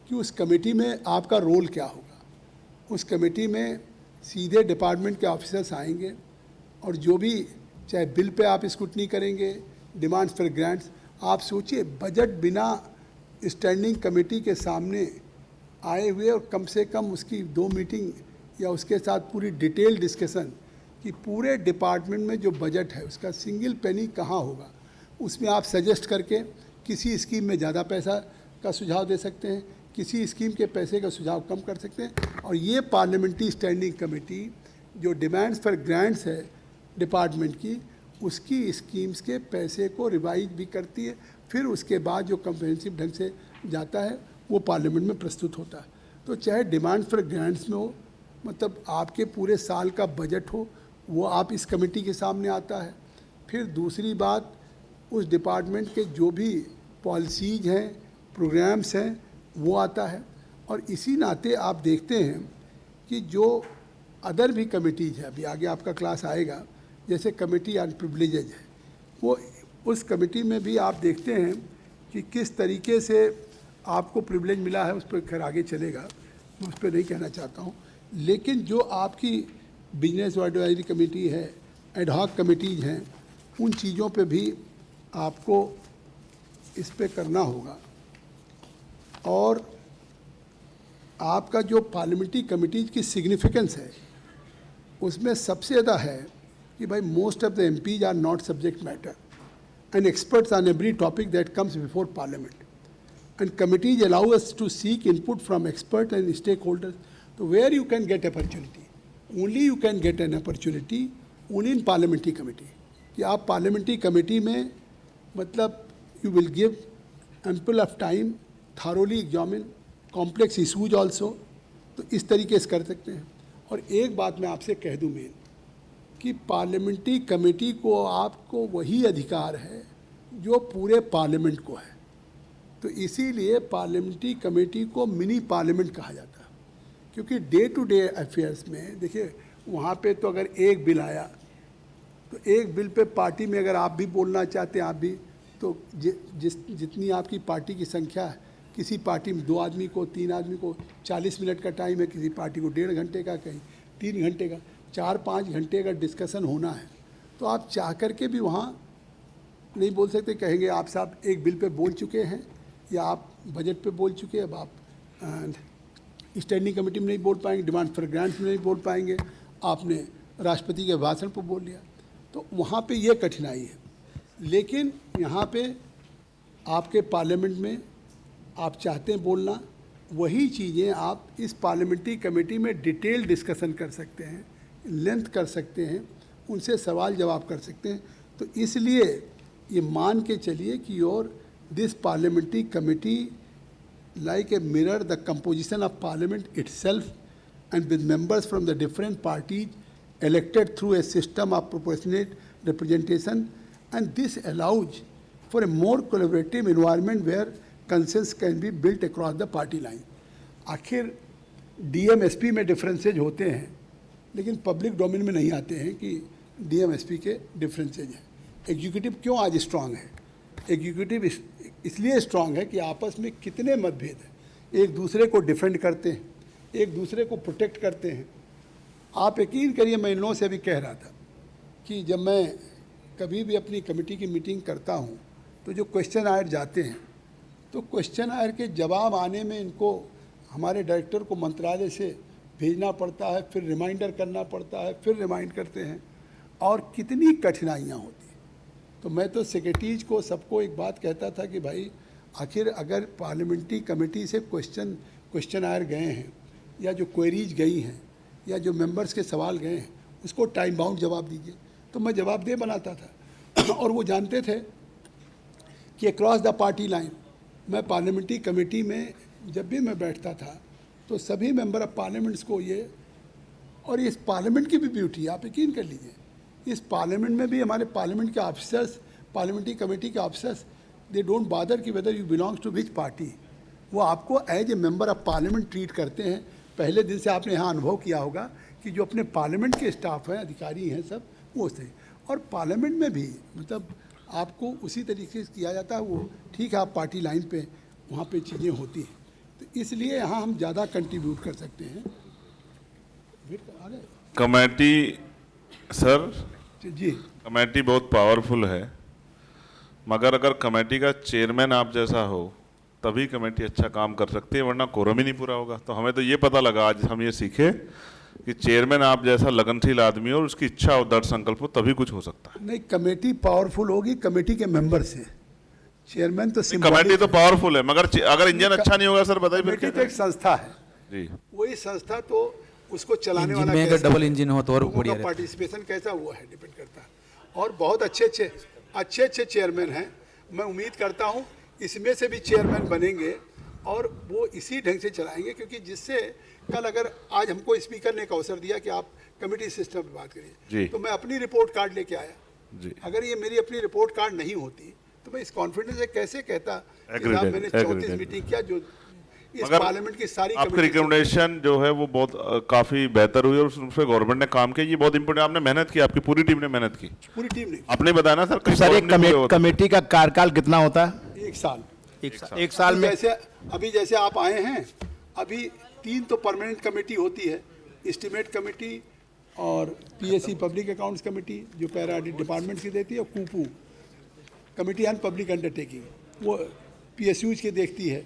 कि उस कमेटी में आपका रोल क्या होगा। उस कमेटी में सीधे डिपार्टमेंट के ऑफिसर्स आएंगे और जो भी चाहे बिल पे आप स्क्रूटनी करेंगे, डिमांड्स फॉर ग्रांट्स, आप सोचिए बजट बिना स्टैंडिंग कमेटी के सामने आए हुए और कम से कम उसकी 2 मीटिंग या उसके साथ पूरी डिटेल डिस्कशन कि पूरे डिपार्टमेंट में जो बजट है उसका सिंगल पेनी कहाँ होगा, उसमें आप सजेस्ट करके किसी स्कीम में ज़्यादा पैसा का सुझाव दे सकते हैं, किसी स्कीम के पैसे का सुझाव कम कर सकते हैं। और ये पार्लियामेंट्री स्टैंडिंग कमेटी जो डिमांड्स फॉर ग्रांट्स है डिपार्टमेंट की, उसकी स्कीम्स के पैसे को रिवाइज भी करती है, फिर उसके बाद जो कम्प्रिहेंसिव ढंग से जाता है वो पार्लियामेंट में प्रस्तुत होता है। तो चाहे डिमांड्स फॉर ग्रांट्स में हो, मतलब आपके पूरे साल का बजट हो, वो आप इस कमेटी के सामने आता है। फिर दूसरी बात, उस डिपार्टमेंट के जो भी पॉलिसीज हैं, प्रोग्राम्स हैं, वो आता है। और इसी नाते आप देखते हैं कि जो अदर भी कमिटीज है, अभी आगे आपका क्लास आएगा, जैसे कमेटी ऑन प्रिविलेजेज है, वो उस कमेटी में भी आप देखते हैं कि किस तरीके से आपको प्रिविलेज मिला है, उस पर खैर आगे चलेगा, मैं उस पर नहीं कहना चाहता हूँ। लेकिन जो आपकी बिजनेस एडवाइजरी कमेटी है, एडहॉक कमेटीज हैं, उन चीज़ों पे भी आपको इस पे करना होगा। और आपका जो पार्लियामेंट्री कमेटीज की सिग्निफिकेंस है, उसमें सबसे ज़्यादा है कि भाई most of the MPs are not subject matter and experts on every topic that comes before Parliament. And committees allow us to seek input from experts and stakeholders. So where you can get opportunity? Only you can get an opportunity only in parliamentary committee. कि आप parliamentary committee में मतलब you will give ample of time, thoroughly examine complex issues also. तो इस तरीके से कर सकते हैं। और एक बात मैं आपसे कह दूँ मेन, कि पार्लियामेंट्री कमेटी को आपको वही अधिकार है जो पूरे पार्लियामेंट को है। तो इसीलिए पार्लियामेंट्री कमेटी को मिनी पार्लियामेंट कहा जाता है, क्योंकि डे टू डे अफेयर्स में देखिए, वहाँ पे तो अगर एक बिल आया तो एक बिल पे पार्टी में अगर आप भी बोलना चाहते हैं, आप भी, तो जितनी आपकी पार्टी की संख्या है, किसी पार्टी में 2 आदमी को, 3 आदमी को 40 मिनट का टाइम है, किसी पार्टी को 1.5 घंटे का, कहीं 3 घंटे का, 4-5 घंटे का डिस्कशन होना है। तो आप चाह करके भी वहाँ नहीं बोल सकते, कहेंगे आप साहब एक बिल पे बोल चुके हैं या आप बजट पे बोल चुके हैं, अब आप स्टैंडिंग कमेटी में नहीं बोल पाएंगे, डिमांड फॉर ग्रांट्स में नहीं बोल पाएंगे, आपने राष्ट्रपति के भाषण पर बोल लिया। तो वहाँ पे ये कठिनाई है। लेकिन यहाँ पे आपके पार्लियामेंट में आप चाहते हैं बोलना, वही चीज़ें आप इस पार्लियामेंट्री कमेटी में डिटेल डिस्कशन कर सकते हैं, लेंथ कर सकते हैं, उनसे सवाल जवाब कर सकते हैं। तो इसलिए ये मान के चलिए कि और this parliamentary committee like a mirror the composition of parliament itself, and with members from the different parties elected through a system of proportionate representation, and this allows for a more collaborative environment where consensus can be built across the party line. आखिर DMSP में डिफरेंसेज होते हैं, लेकिन पब्लिक डोमेन में नहीं आते हैं कि DMSP के डिफरेंसेज हैं। एग्जीक्यूटिव क्यों आज स्ट्रांग है? एग्जीक्यूटिव इसलिए स्ट्रांग है कि आपस में कितने मतभेद हैं, एक दूसरे को डिफेंड करते हैं, एक दूसरे को प्रोटेक्ट करते हैं। आप यकीन करिए, मैं इन लोगों से भी कह रहा था कि जब मैं कभी भी अपनी कमेटी की मीटिंग करता हूं, तो जो क्वेश्चन आयर जाते हैं, तो क्वेश्चन आयर के जवाब आने में इनको हमारे डायरेक्टर को मंत्रालय से भेजना पड़ता है, फिर रिमाइंडर करना पड़ता है, फिर रिमाइंड करते हैं, और कितनी कठिनाइयाँ होती हैं। तो मैं तो सेक्रेटरीज को सबको एक बात कहता था कि भाई आखिर अगर पार्लियामेंट्री कमेटी से क्वेश्चन आयर गए हैं, या जो क्वेरीज गई हैं, या जो मेंबर्स के सवाल गए हैं, उसको टाइम बाउंड जवाब दीजिए। तो मैं जवाब दे बनाता था और वो जानते थे कि अक्रॉस द पार्टी लाइन, मैं पार्लियामेंट्री कमेटी में जब भी मैं बैठता था तो सभी मेंबर ऑफ पार्लियामेंट्स को ये, और इस पार्लियामेंट की भी ब्यूटी आप यकीन कर लीजिए, इस पार्लियामेंट में भी हमारे पार्लियामेंट के ऑफिसर्स, पार्लियामेंट्री कमेटी के ऑफिसर्स, दे डोंट बादर कि whether you belongs to which party, वो आपको as a member of parliament treat करते हैं। पहले दिन से आपने यहाँ अनुभव किया होगा कि जो अपने पार्लियामेंट के स्टाफ हैं, अधिकारी हैं, सब वो से, और पार्लियामेंट में भी मतलब आपको उसी तरीके से किया जाता है। वो ठीक है, आप पार्टी लाइन पे वहाँ पे चीज़ें होती हैं, तो इसलिए यहाँ हम ज़्यादा कंट्रीब्यूट कर सकते हैं। कमेटी सर जी, कमेटी बहुत पावरफुल है, मगर अगर कमेटी का चेयरमैन आप जैसा हो तभी कमेटी अच्छा काम कर सकती है, वरना कोरम ही नहीं पूरा होगा। तो हमें तो ये पता लगा, आज हम ये सीखे कि चेयरमैन आप जैसा लगनशील आदमी हो और उसकी इच्छा और दृढ़ संकल्प हो तभी कुछ हो सकता है। नहीं, कमेटी पावरफुल होगी कमेटी के मेंबर से, चेयरमैन तो कमेटी तो पावरफुल है, मगर अगर इंजन अच्छा नहीं होगा सर बताइए फिर कमेटी क्या तो एक संस्था है जी। वही संस्था तो उसको चलाने वाला इंजन में अगर कैसा डबल है, इंजन हो तो और लोगों बढ़िया का रहता है। पार्टिसिपेशन कैसा हुआ है डिपेंड करता है। और बहुत अच्छे चेयरमैन हैं, मैं उम्मीद करता हूँ इसमें से भी चेयरमैन बनेंगे और वो इसी ढंग से चलाएंगे, क्योंकि जिससे कल अगर आज हमको स्पीकर ने एक अवसर दिया कि आप कमेटी सिस्टम पर बात करिए, तो मैं अपनी रिपोर्ट कार्ड लेके आया जी। अगर ये मेरी अपनी रिपोर्ट कार्ड नहीं होती तो मैं इस कॉन्फिडेंस से कैसे कहता कि Agreed, साहब मैंने agreed, 34 agreed। मीटिंग किया जो इस मगर पार्लियामेंट की सारी आपकी कमेटी से- रिकमेंडेशन जो है वो बहुत काफी बेहतर हुई और उस पर गवर्नमेंट ने काम किया, ये बहुत इंपॉर्टेंट। आपने मेहनत की, आपकी पूरी टीम ने मेहनत की। पूरी टीम ने आपने बताया ना सर, कई सर, forum एक नहीं पूरे होते। कमेटी का कार्यकाल कितना होता है? 1 साल। एक साल में अभी जैसे आप आए हैं, अभी 3 तो परमानेंट कमेटी होती है, एस्टीमेट कमेटी और पीएससी पब्लिक अकाउंट्स कमेटी जो पैरा डिपार्टमेंट की देती है, और कूपू कमेटी ऑन पब्लिक अंडरटेकिंग वो पीएसयूज की देखती है,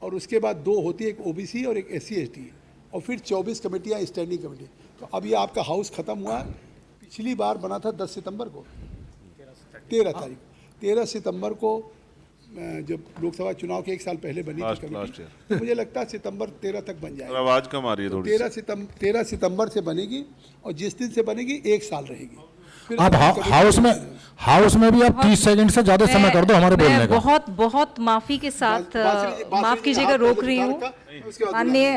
और उसके बाद 2 होती है, एक ओबीसी और एक एससी एसटी, और फिर 24 कमेटियाँ स्टैंडिंग कमेटी। तो अब ये आपका हाउस ख़त्म हुआ, पिछली बार बना था 10 सितंबर को, 13 सितंबर को जब लोकसभा चुनाव के 1 साल पहले बनी थी Last कमेटी, year। तो मुझे लगता है सितंबर 13 तक बन सर, जाएगी। आवाज कम आ रही है थोड़ी सी। 13 सितंबर से बनेगी, और जिस दिन से बनेगी 1 साल रहेगी। फिर आप कमेटी- हाउस में भी आप 30 सेकंड से ज्यादा समय कर दो हमारे बोलने मैं का। बहुत बहुत माफी के साथ माफ कीजिएगा, रोक रही हूँ माननीय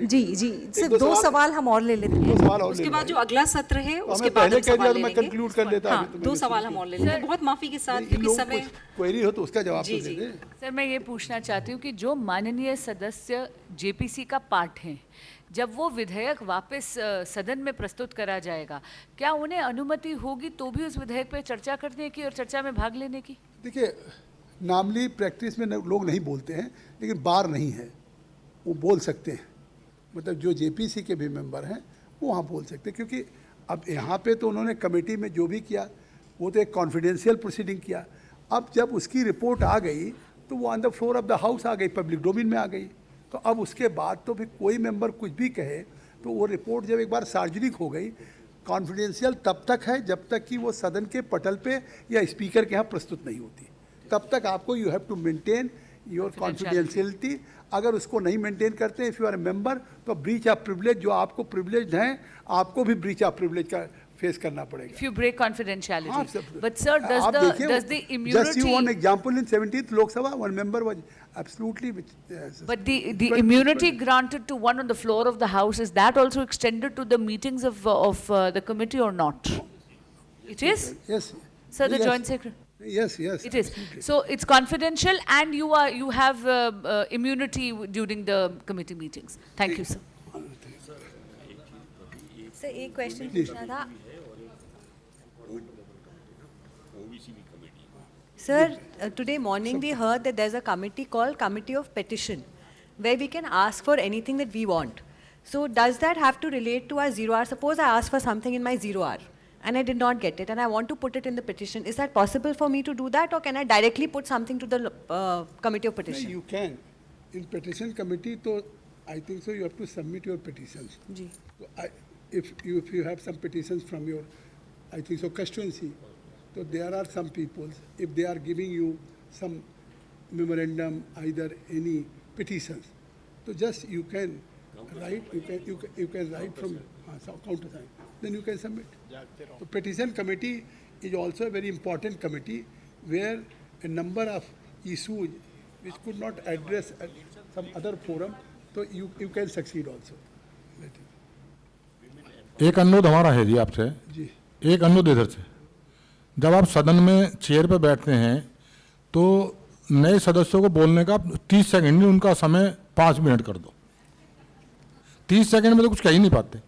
जी सिर्फ 2 सवाल हम और ले लेते हैं, सवाल और ले उसके बाद लेंगे। जो अगला सत्र है उसके हमें बाद पहले हम कह दिया सवाल तो ले मैं लेंगे। कंक्लूड कर लेता, हाँ, अभी तो 2 मैंने सवाल हम और ले लेते हैं, बहुत माफी के साथ, क्योंकि लोग समय कुछ क्वेरी हो तो उसका जवाब जी, तो दे जी। दे। सर, मैं ये पूछना चाहती हूँ कि जो माननीय सदस्य जेपीसी का पार्ट हैं, जब वो विधेयक वापस सदन में प्रस्तुत करा जाएगा, क्या उन्हें अनुमति होगी तो भी उस विधेयक पे चर्चा करने की और चर्चा में भाग लेने की? देखिए, नॉर्मली प्रैक्टिस में लोग नहीं बोलते हैं, लेकिन बार नहीं है, वो बोल सकते हैं। मतलब जो जेपीसी के भी मेंबर हैं वो वहाँ बोल सकते हैं, क्योंकि अब यहाँ पे तो उन्होंने कमेटी में जो भी किया वो तो एक कॉन्फिडेंशियल प्रोसीडिंग किया। अब जब उसकी रिपोर्ट आ गई तो वो on the floor of the house आ गई, पब्लिक डोमेन में आ गई। तो अब उसके बाद तो फिर कोई मेंबर कुछ भी कहे तो वो रिपोर्ट जब एक बार सार्वजनिक हो गई, कॉन्फिडेंशियल तब तक है जब तक कि वो सदन के पटल पे या स्पीकर के यहाँ प्रस्तुत नहीं होती, तब तक आपको you have to maintain your confidentiality. अगर उसको नहीं मेंटेन करते if you are a member, तो ब्रीच ऑफ प्रिविलेज, जो आपको प्रिविलेज हैं आपको भी ब्रीच ऑफ प्रिविलेज का फेस करना पड़ेगा। If you break confidentiality. हाँ, सब- But sir, does आप the देखिए, does the just you one immunity example in 17th Lok Sabha, one member was absolutely but the immunity granted to one on the floor of the house, is that also extended to the meetings of the committee or not? It is? yes, Sir, the yes. joint secretary. yes, yes, It is. absolutely. So it's confidential and you have immunity during the committee meetings. Thank you, sir. Sir एक क्वेश्चन पूछना था Sir, today morning we heard that there's a committee called Committee of Petition, where we can ask for anything that we want. So does that have to relate to our 0 hour? Suppose I ask for something in my 0 hour and I did not get it and I want to put it in the petition. Is that possible for me to do that, or can I directly put something to the Committee of No, Petition? you can. In petition committee, so I think so you have to submit your petitions. Ji. So if you have some petitions from your, I think so, constituency, so there are some people, if they are giving you some memorandum, either any petitions, so just you can write, you can write from some countersign, then you can submit. So petition committee is also a very important committee where a number of issues which could not address at some other forum, so you can succeed also. एक अनुरोध हमारा है जी आपसे, जी एक अनुरोध इधर से, जब आप सदन में चेयर पे बैठते हैं तो नए सदस्यों को बोलने का 30 सेकंड नहीं, उनका समय 5 मिनट कर दो। 30 सेकंड में तो कुछ कह ही नहीं पाते।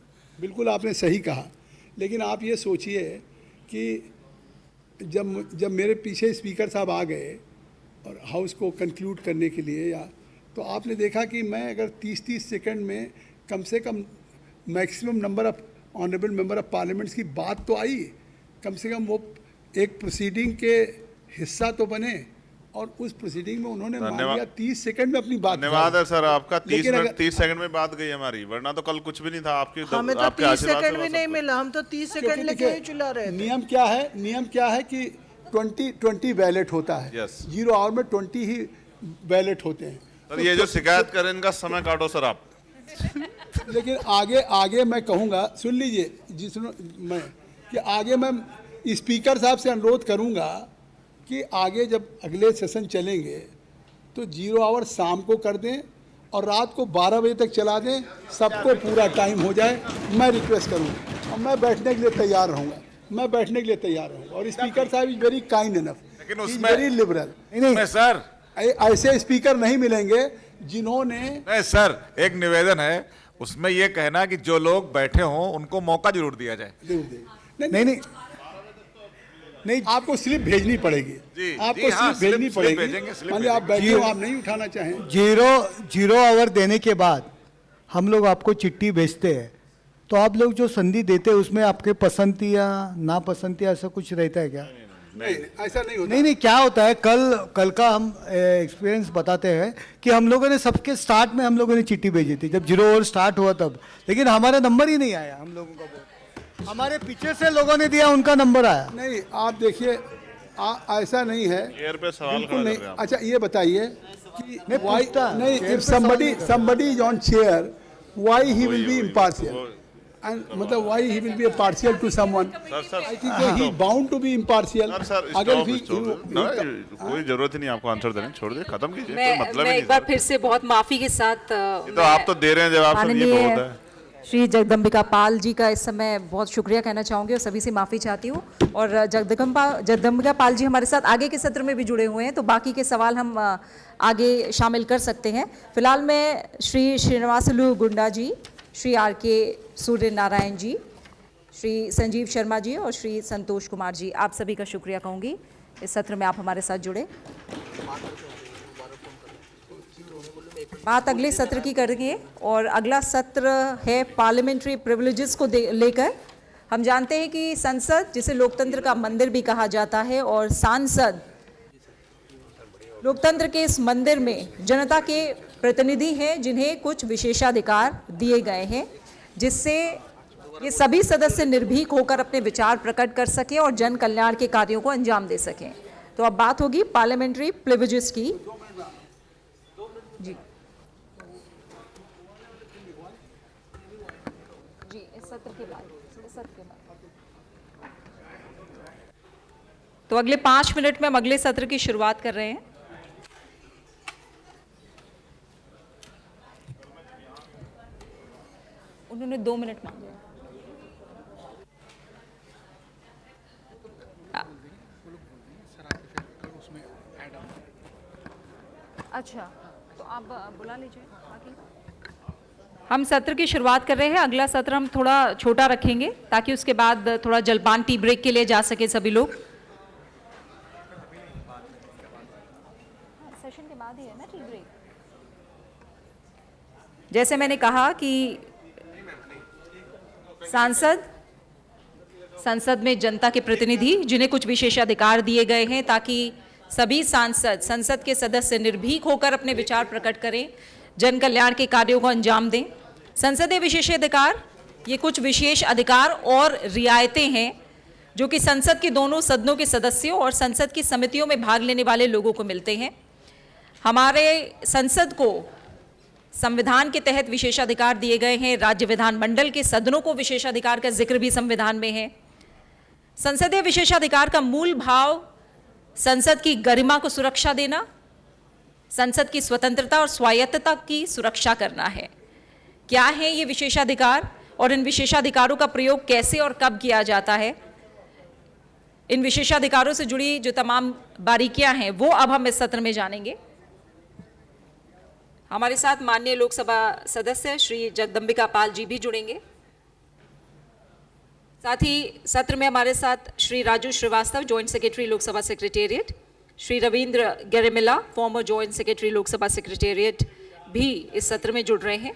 बिल्कुल आपने सही कहा, लेकिन आप ये सोचिए कि जब मेरे पीछे स्पीकर साहब आ गए और हाउस को कंक्लूड करने के लिए, या तो आपने देखा कि मैं अगर 30 सेकंड में कम से कम maximum number of honourable member of parliaments की बात तो आई, कम से कम वो एक प्रोसीडिंग के हिस्सा तो बने और उस प्रोसीडिंग में उन्होंने मान धन्यवाद। लिया 30 सेकंड में अपनी बात धन्यवाद है सर आपका। 30 लेकिन मिनट अगर- 30 सेकंड में बात गई हमारी, वरना तो कल कुछ भी नहीं था। आपकी हमें तो आपके 30 आशीर्वाद से सेकंड भी हो नहीं सब मिला, हम तो 30 क्योंकि सेकंड लेके ही चिल्ला रहे थे। नियम क्या है कि 20 बैलेट होता है। Yes. 0 आवर में 20 ही बैलेट होते हैं। कुछ। सर ये जो शिकायत करें इनका समय काटो सर आप। लेकिन आगे मैं कहूँगा, सुन लीजिए मैं कि आगे मैं स्पीकर साहब से अनुरोध करूँगा कि आगे जब अगले सेशन चलेंगे तो 0 आवर शाम को कर दें और रात को 12 बजे तक चला दें, सबको पूरा टाइम हो जाए। मैं रिक्वेस्ट करूँगा और मैं बैठने के लिए तैयार रहूँगा। और स्पीकर साहब इज वेरी काइंड इनफ, लेकिन इज उसमें- वेरी लिबरल। नहीं सर, ऐसे स्पीकर नहीं मिलेंगे जिन्होंने नहीं सर, एक निवेदन है उसमें ये कहना कि जो लोग बैठे हों उनको मौका जरूर दिया जाए। नहीं आपको स्लिप भेजनी पड़ेगी। जी, आपको जी, हाँ, स्लिप भेजनी स्लिप पड़ेगी। भेजेंगे, स्लिप मान लीजिए आप भेजेंगे। बैठे हो, आप नहीं उठाना चाहें। 0 आवर देने के बाद हम लोग आपको चिट्ठी भेजते हैं, तो आप लोग जो संधि देते हैं उसमें आपके पसंद या नापसंद या ऐसा कुछ रहता है क्या? नहीं ऐसा नहीं होता। नहीं, क्या होता है, कल का हम एक्सपीरियंस बताते हैं कि हम लोगों ने सबके स्टार्ट में हम लोगों ने चिट्ठी भेजी थी जब 0 आवर स्टार्ट हुआ तब, लेकिन हमारा नंबर ही नहीं आया। हम लोगों का वोट हमारे पीछे से लोगों ने दिया, उनका नंबर आया। नहीं आप देखिए, ऐसा नहीं है। एयर पे सवाल बिल्कुल खड़ा नहीं। कर रहे हैं आप। अच्छा ये बताइए कि नहीं, why- पूछता। नहीं, चेयर if पे सवाल नहीं somebody is on chair, why he will be वही, impartial? वो- And मतलब why he will be partial to someone? Sir I think that he bound to be impartial. Sir अगर स्टॉप he- कोई जरूरत ही नहीं आपको आंसर देने, छोड़ दे, खत्म कीजिए, कोई मतलब मैं ही एक नहीं बार सर। फिर से बहुत माफी के साथ ये तो आप तो दे रहे हैं जवाब सर, ये बहुत है। श्री जगदम्बिका पाल जी का इस समय बहुत शुक्रिया कहना चाहूँगी और सभी से माफ़ी चाहती हूँ। और जगदम्बिका पाल जी हमारे साथ आगे के सत्र में भी जुड़े हुए हैं, तो बाकी के सवाल हम आगे शामिल कर सकते हैं। फिलहाल मैं श्री श्रीनिवासलु गुंडा जी, श्री RK सूर्य नारायण जी, श्री संजीव शर्मा जी और श्री संतोष कुमार जी, आप सभी का शुक्रिया कहूँगी इस सत्र में आप हमारे साथ जुड़े। बात अगले सत्र की करेंगे और अगला सत्र है पार्लियामेंट्री प्रिविलेजेस को लेकर। हम जानते हैं कि संसद, जिसे लोकतंत्र का मंदिर भी कहा जाता है, और सांसद लोकतंत्र के इस मंदिर में जनता के प्रतिनिधि हैं जिन्हें कुछ विशेषाधिकार दिए गए हैं, जिससे ये सभी सदस्य निर्भीक होकर अपने विचार प्रकट कर सकें और जन कल्याण के कार्यों को अंजाम दे सकें। तो अब बात होगी पार्लियामेंट्री प्रिविलेजेस की। जी इस सत्र के बाद तो अगले 5 मिनट में हम अगले सत्र की शुरुआत कर रहे हैं। उन्होंने 2 मिनट मांगे। अच्छा तो आप बुला लीजिए। हम सत्र की शुरुआत कर रहे हैं। अगला सत्र हम थोड़ा छोटा रखेंगे ताकि उसके बाद थोड़ा जलपान टी ब्रेक के लिए जा सके सभी लोग। सेशन के बाद ही है ना टी ब्रेक। जैसे मैंने कहा कि संसद में जनता के प्रतिनिधि जिन्हें कुछ विशेषाधिकार दिए गए हैं ताकि सभी संसद के सदस्य निर्भीक होकर अपने विचार प्रकट करें, जन कल्याण के कार्यों को अंजाम दें। संसदीय विशेषाधिकार ये कुछ विशेष अधिकार और रियायतें हैं जो कि संसद के दोनों सदनों के सदस्यों और संसद की समितियों में भाग लेने वाले लोगों को मिलते हैं। हमारे संसद को संविधान के तहत विशेषाधिकार दिए गए हैं। राज्य विधानमंडल के सदनों को विशेषाधिकार का जिक्र भी संविधान में है। संसदीय विशेषाधिकार का मूल भाव संसद की गरिमा को सुरक्षा देना, संसद की स्वतंत्रता और स्वायत्तता की सुरक्षा करना है। क्या है ये विशेषाधिकार और इन विशेषाधिकारों का प्रयोग कैसे और कब किया जाता है, इन विशेषाधिकारों से जुड़ी जो तमाम बारीकियां हैं वो अब हम इस सत्र में जानेंगे। हमारे साथ माननीय लोकसभा सदस्य श्री जगदम्बिका पाल जी भी जुड़ेंगे। साथ ही सत्र में हमारे साथ Shri Raju Srivastava, joint secretary Lok Sabha secretariat, Shri Ravindra Geremila, former joint secretary Lok Sabha secretariat भी इस सत्र में जुड़ रहे हैं।